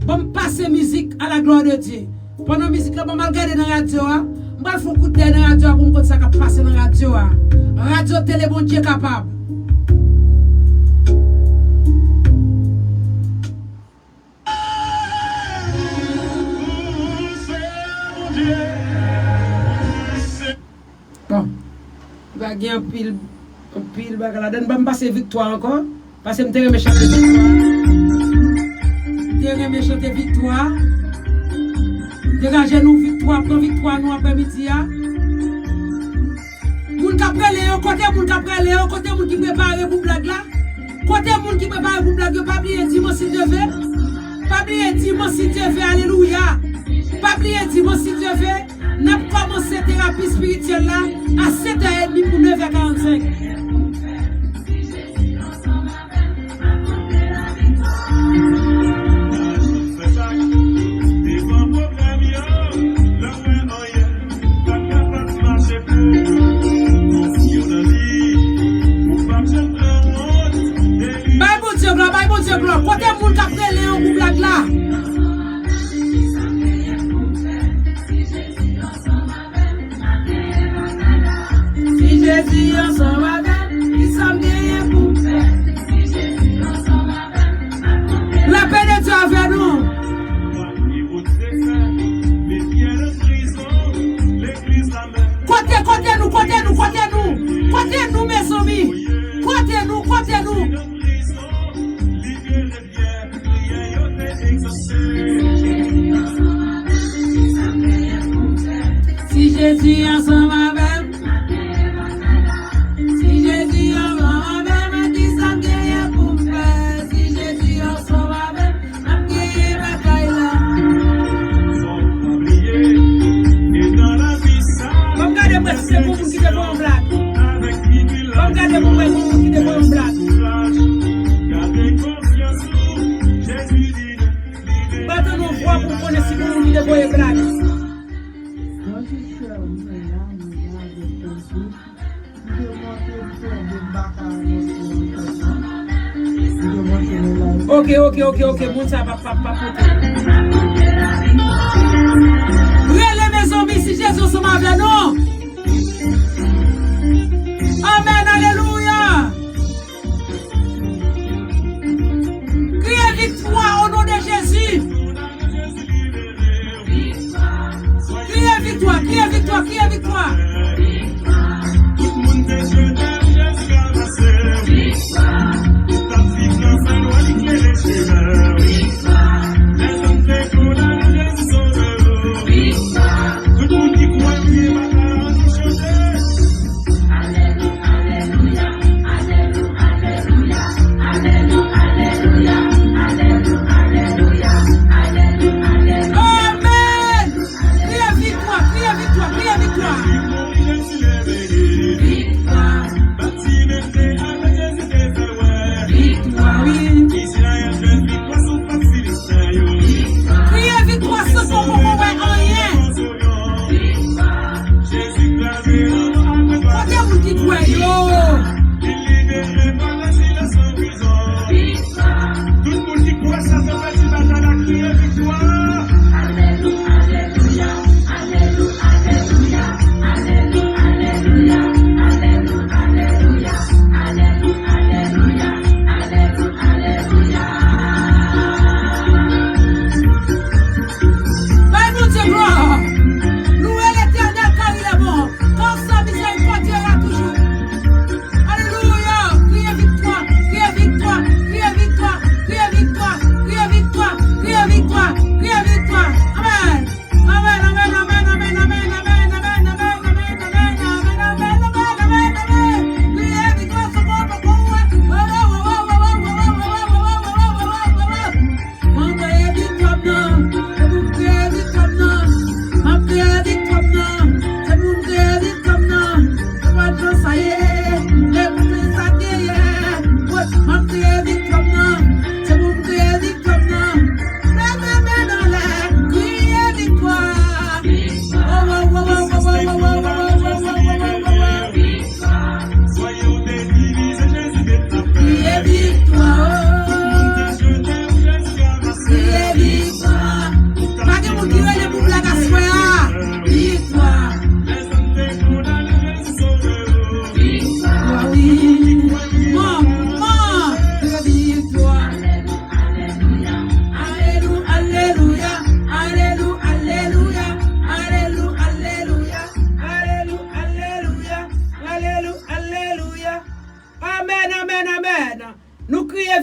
on va passer musique à la gloire de Dieu. Pendant la musique là, on va regarder dans la radio. On va faire un coup de tête dans la radio pour me ça qui passe dans la radio. Radio, télé, bon Dieu capable. Bon, il va gagner un pile, bagala. Donne pas me passer victoire encore. Parce que je me chanter victoire. Je me chanter victoire. Dégagez nous victoire, prends victoire nous après-midi. Moun ka prele, côté moun ka prele, côté moun qui prépare pour blague là. Côté moun qui prépare pour blague, pas oublier dimanche si Dieu veut. Pas oublier dimanche si Dieu veut. Alléluia. Pas oublier dimanche si Dieu veut. N'a commencé thérapie spirituelle là à 7h30 pour 9h45. Côté moun ka prele on pour blague là. Si Jésus ensemble avec, il s'en vient pour faire. La paix de Dieu avec nous. Côté-nous, mes amis. Côté-nous. Si Jésus ensemble avec, si Jésus ensemble avec, qui s'en gagne pour me faire. Si Jésus ensemble avec, on gagne bataille là. Comme regardez-moi si c'est pour vous qui devons en blague. Comme regardez-moi si c'est pour vous qui devons en blague. Battons-nous voix pour connaître si vous qui devons en blague. Ok, bon ça va pas. Relève mes amis si Jésus se m'avait non. Amen, alléluia. Criez victoire au nom de Jésus. Criez victoire.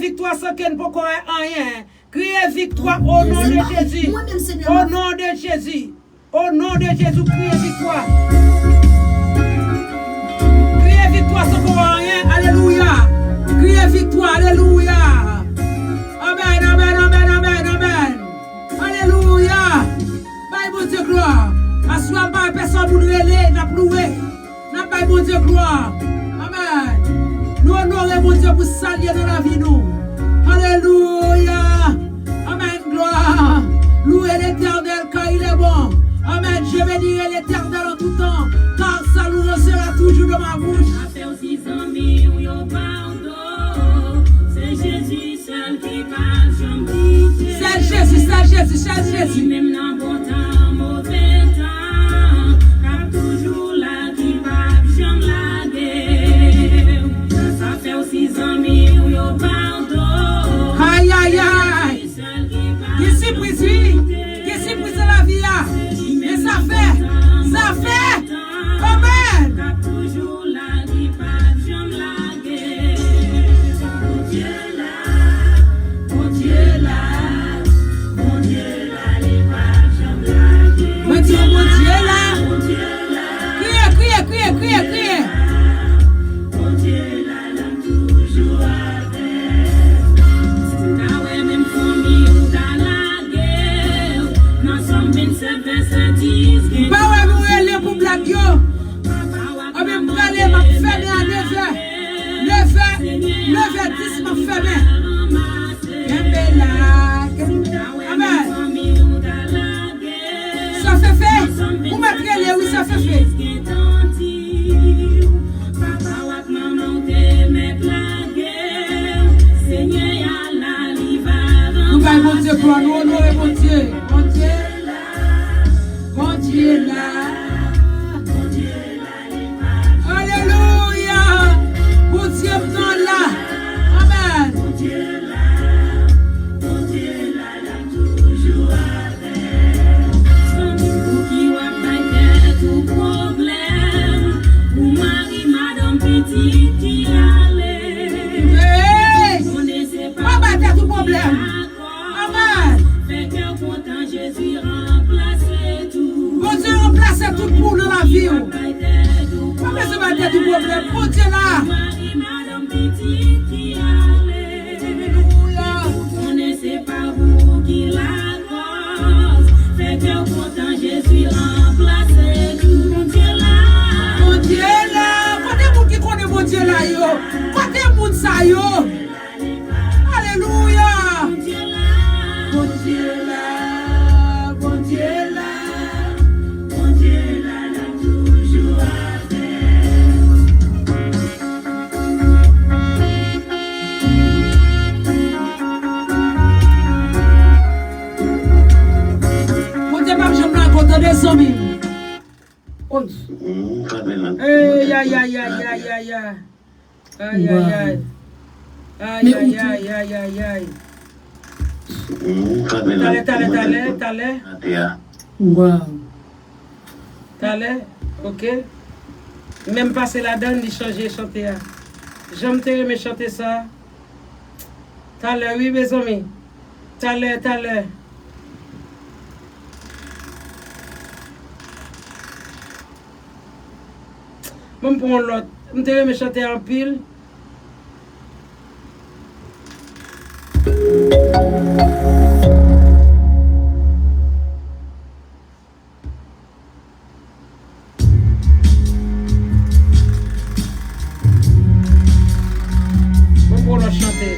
victoire sans qu'elle ne peut rien. Criez victoire au nom de Jésus. Au nom de Jésus. Au nom de Jésus, criez victoire. Criez victoire sans qu'on rien. Alléluia. Criez victoire. Alléluia. Amen, amen, amen, amen, amen. Alléluia. Bye, mon Dieu, gloire. Assois pas personne pour nous aider, n'a ploué. N'a pas mon Dieu, gloire. Amen. Nous honorons mon Dieu pour saluer dans la vie, nous. Alléluia. Amen, gloire. Louez l'Éternel car il est bon. Amen. Je bénirai l'Éternel en tout temps, car sa louange sera toujours dans ma bouche. C'est Jésus seul qui va jamais. C'est Jésus, c'est Jésus, c'est Jésus. Même dans bon temps, mauvais temps, car toujours là qui va jamais la guerre. Ça fait aussi 6 ans, yo pardon. Aïe, aïe, aïe. Qui s'y prise, qui s'y prise la vie, mais ça fait, amen. gloire, nous honorer mon Dieu. Mon Dieu est là. Mon Dieu est là. Alléluia. Mon Dieu est là. Amen. Mon Dieu est là, il a toujours avec. Pour qui va pas tout problème, pour Marie, madame petite qui allait. Hey! On ne sait pas. Pas battre tout problème. Amen. Fait que content Jésus remplacer tout. Mon Dieu remplace tout pour nous la vie. Pas besoin de battre tout problème. Mon Dieu là. Marie, madame petite qui allait. Alléluia. On ne sait pas pour qui la cause. Fait que content Jésus remplacer tout. Mon Dieu là. Mon Dieu là. Côté moun qui connaît mon Dieu là yo. Côté moun sa yo. Alléluia. Mon Dieu là. Mon Dieu là. Mon Dieu là. Mon Dieu là, il a toujours Mon Dieu pas jamais rencontrer des amis. Aïe aïe aïe aïe aïe aïe aïe. Aïe aïe aïe. Aïe aïe aïe aïe aïe aïe. T'allais. Wow. T'allais, ok. Même passer la donne, il changer chanter. J'aime te aimer chanter ça. T'allais, oui mes amis. T'allais. Même pour l'autre. Je te aimer chanter en pile. Pour le chanter.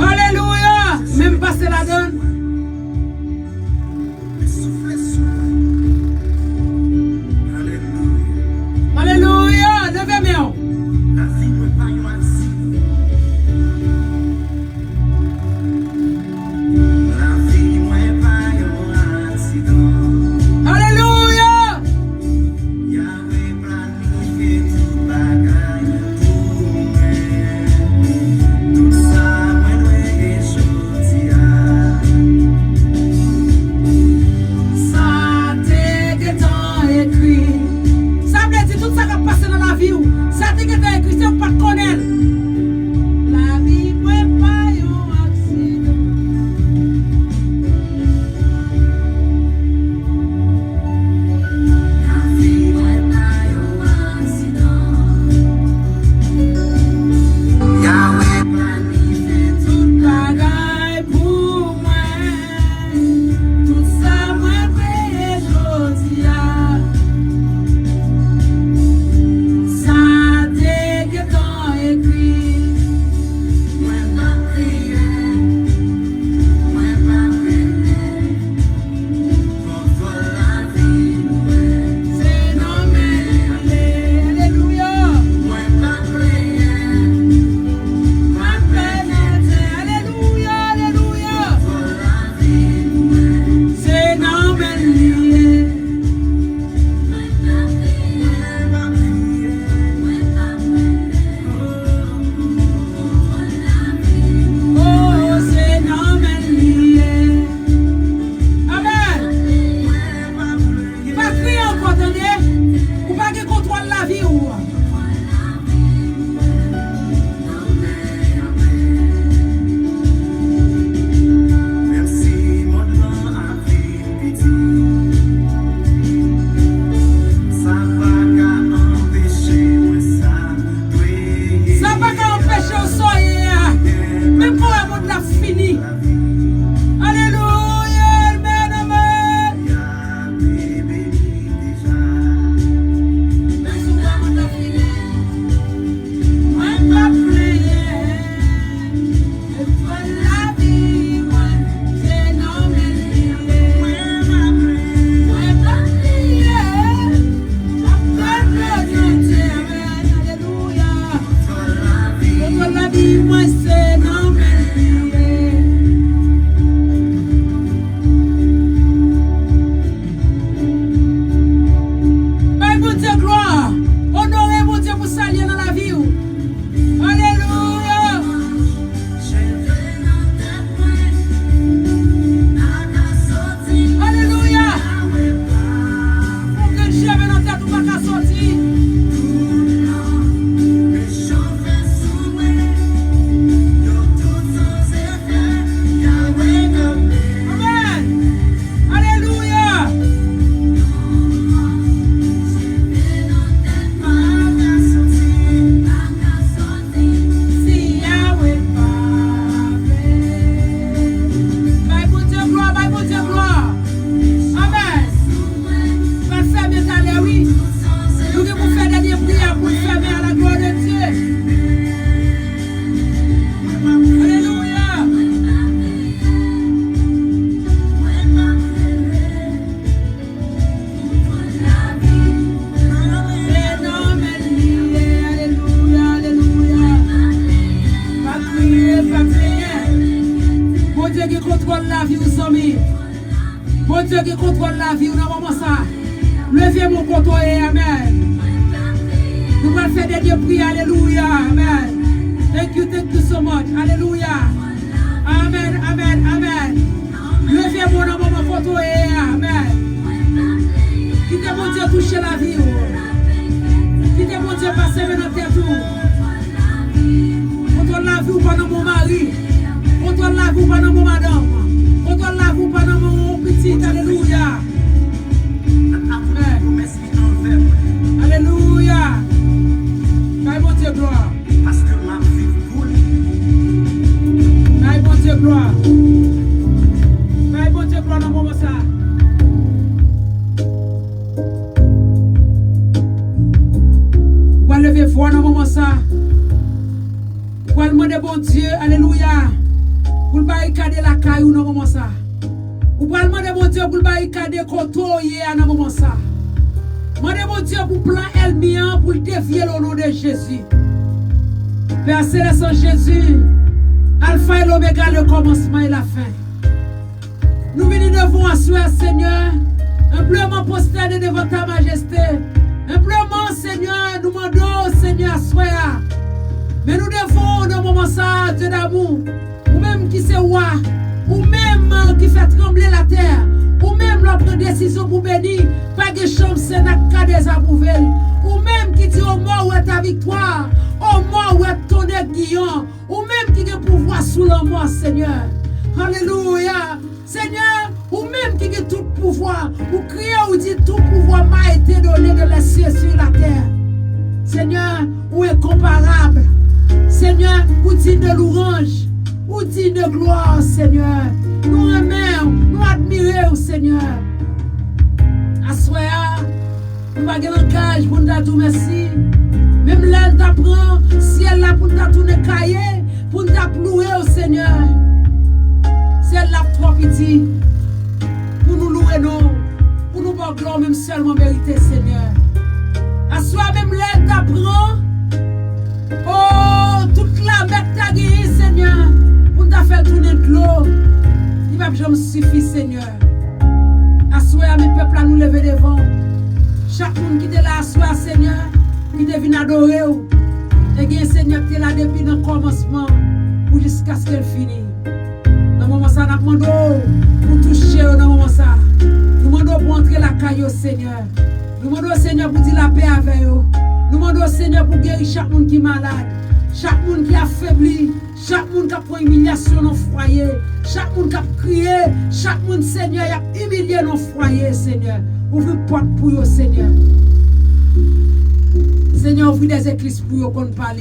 Alléluia. Même passer la donne. dis-moi c'est non mais mais bon Dieu gloire, honorez mon Dieu pour saluer dans la vie. Alléluia. Alléluia. Pour que jamais dans tête ou pas qu'à sortir. Bon Dieu qui contrôle la vie, dans moment ça. Levez mon côté, amen. Nous allons faire des prières, alléluia, amen. Thank you so much, alléluia. Amen, amen, amen. Levez mon dans mon côté, amen. Quittez mon Dieu toucher la vie. Quittez mon Dieu passer dans tête. Contrôle la vie ou pas dans mon mari. Contrôle la vie ou pas dans mon madame. Contrôle la vie ou pas dans mon petit, alléluia. Alléluia. Aïe mon Dieu gloire. Parce que ma vie pour Aïe mon Dieu gloire. Aïe mon Dieu gloire dans le moment ça. Vous allez lever voix dans le moment ça. Vous allez demander bon Dieu, alléluia. Pour le barricader la caillou dans le moment ça. Vous allez demander bon Dieu pour le barricader koto dans le moment ça. Demandez mon Dieu pour plan Elmian pour défier le nom de Jésus. Père Céleste en Jésus, Alpha et l'Oméga, le commencement et la fin. Nous venons devant asseoir, Seigneur, humblement prosterner devant ta majesté. Humblement, Seigneur, nous demandons, Seigneur, asseoir. Mais nous devons, dans le moment ça, Dieu d'amour, ou même qui se roi, ou même qui fait trembler la terre, ou même l'autre décision pour bénir, pas de chambre, c'est n'a des approuvé, ou même qui dit au mort où est ta victoire, au mort où est ton aiguillon, ou même qui a pouvoir sous la mort, Seigneur. Alléluia. Seigneur, ou même qui a tout pouvoir, ou crier ou dit tout pouvoir m'a été donné de la cieux sur la terre. Seigneur, ou est comparable. Seigneur, ou dit de louange, ou dit de gloire, Seigneur. Nous aimons, nous admirons, Seigneur. Assoya, nous avons un langage pour nous dire merci. Même là, nous apprend, si elle là pour nous tourner cahier, pour nous louer au Seigneur. C'est là trop petit. Pour nous louer, non. Pour nous voir gloire, même seulement mérité, Seigneur. Assoya, même là, nous apprend. Oh, toute la mette ta guéri, Seigneur. Pour nous faire tourner de l'eau. Il va jamais suffire, Seigneur. Assoya, mes peuples, à nous lever devant. Chaque monde qui est là, assoya, Seigneur, qui devine adorer. Et bien, Seigneur, qui est là depuis le commencement, pour jusqu'à ce qu'elle finisse. Dans le moment ça, nous demandons pour toucher dans le moment ça. Nous demandons pour entrer la caillou, Seigneur. Nous demandons, Seigneur, pour dire la paix avec eux. Nous demandons, Seigneur, pour guérir chaque monde qui est malade. Chaque monde qui est affaibli. Chaque monde qui a pris humiliation dans le foyer. Chaque monde qui a crié. Chaque monde, Seigneur, qui a humilié dans le foyer, Seigneur. Ouvre une porte pour eux, Seigneur. Seigneur, ouvre des églises pour eux qu'on parle.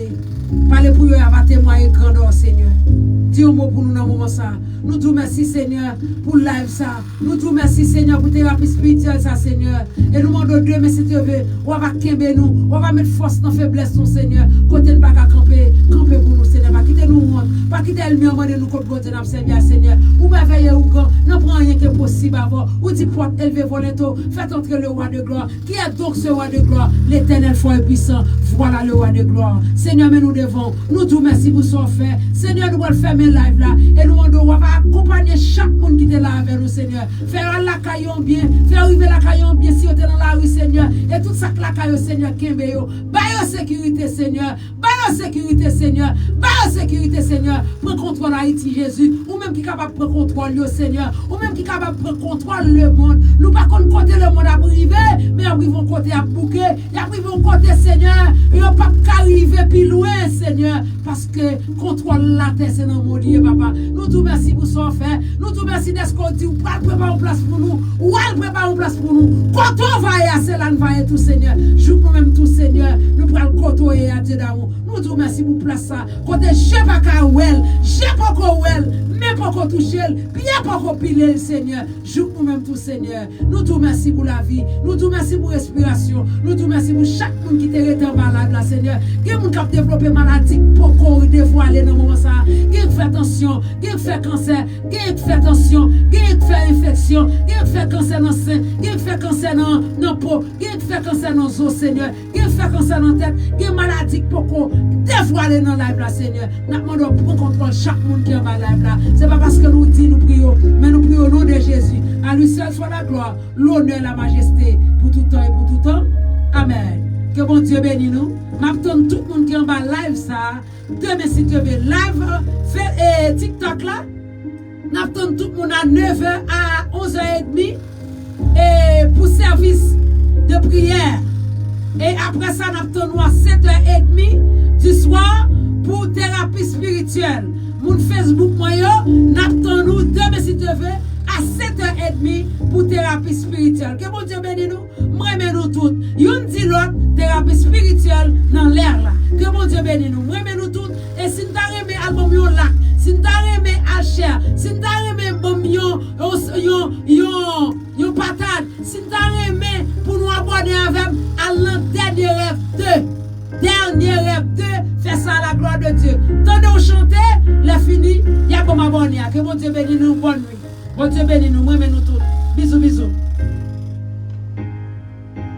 Parlez pour eux, à témoigner grandeur, Seigneur. Dis un mot pour nous dans le moment ça. Nous disons merci, Seigneur, pour live ça. Nous disons merci, Seigneur, pour thérapie spirituelle, ça, Seigneur. Et nous demandons Dieu, mais si tu veux, on va camper nous, on va mettre force dans la faiblesse, non, Seigneur. Côté ne pas camper, camper pour nous, Seigneur. Pas quitter nous, pas quitter le mieux, de nous, contre côté, Seigneur. Ou merveilleux ou grand, n'en prend rien qui est possible avant. Ou dit porte élevé volontaire, faites entrer le roi de gloire. Qui est donc ce roi de gloire? L'Éternel fort et puissant. Voilà le roi de gloire. Seigneur, mais nous devons, nous tout merci pour son fait. Seigneur, nous allons fermer live là. Et nous on va accompagner chaque monde qui est là avec nous, Seigneur. Faire la caillon bien, faire arriver la caillon bien si on est dans la rue, Seigneur. Et tout ça que la caillon, Seigneur, Kembe yo. Bayo sécurité, Seigneur. Bayo sécurité, Seigneur. Bayo sécurité, Seigneur. Prends contrôle Haïti, Jésus. Ou même qui est capable de prendre contrôle, le Seigneur. Ou même qui est capable de prendre contrôle le monde. Nous pas qu'on côté le monde à priver, mais arrivons côté à bouquer. Et arrivons côté, Seigneur. Et on pas qu'arriver plus loin, Seigneur. Parce que contrôle la terre, c'est dans mon Dieu, papa. Nous tout merci pour son fait. Nous tout merci d'être qu'on dit. Ou pas préparer une place pour nous. Ou elle prépare une place pour nous. Quand on va y c'est là, nous va y tout, Seigneur. Joue pour même tout, Seigneur. Nous prenons le coteau et à Dieu d'amour. Nous tout merci pour place ça. Côté, je pas qu'à ouel. Je pas qu'à ouel. Mais pas qu'on touche, bien pas qu'on pile, Seigneur. Joue pour même tout, Seigneur. Nous tout merci pour la vie. Nous tout merci pour respiration. Nous tout merci pour chaque monde qui est malade, là, Seigneur. Qui a développé maladie pour qu'on dévoile dans le moment ça. Qui fait attention, qui fait cancer, qui fait attention, qui fait infection, qui fait cancer dans le sein, qui fait cancer dans la peau, qui fait cancer dans les os, Seigneur. Qui fait cancer dans la tête, qui maladie pour qu'on dévoile dans la live, là, Seigneur. Nous demandons pour contrôle chaque monde qui est dans la live, là. C'est pas parce que nous disons, nous prions, mais nous prions au nom de Jésus. À lui seul soit la gloire, l'honneur, la majesté, pour tout temps et pour tout temps. Amen. Que bon Dieu bénisse nous. M'attends tout le monde qui est en bas live ça. Demain si Dieu veut live fait TikTok là. M'attends tout le monde à 9h à 11h30 et pour service de prière. Et après ça m'attends à 7h30 du soir pour thérapie spirituelle. Mon Facebook moi yo, n'attend nous demain si Dieu veut à 7h30 pour thérapie spirituelle. Que bon Dieu bénisse nous. Moi mais nous toutes. Yon dit l'autre thérapie spirituelle dans l'air là. Que bon Dieu bénisse nous. Moi mais nous toutes. Et si nous t'arrêtons album yon lac, si nous t'arrêtons Alcher, si nous t'arrêtons bon yon patate, si nous t'arrêtons pour nous abonner avec à l'an dernier rêve 2. Dernier rêve 2, fais ça à la gloire de Dieu. Tendez au chanter, les fini, il y a comme abonné. Que bon Dieu bénisse nous, bonne nuit. Bon Dieu bénisse nous, moi mais nous tous. Bisous, bisous.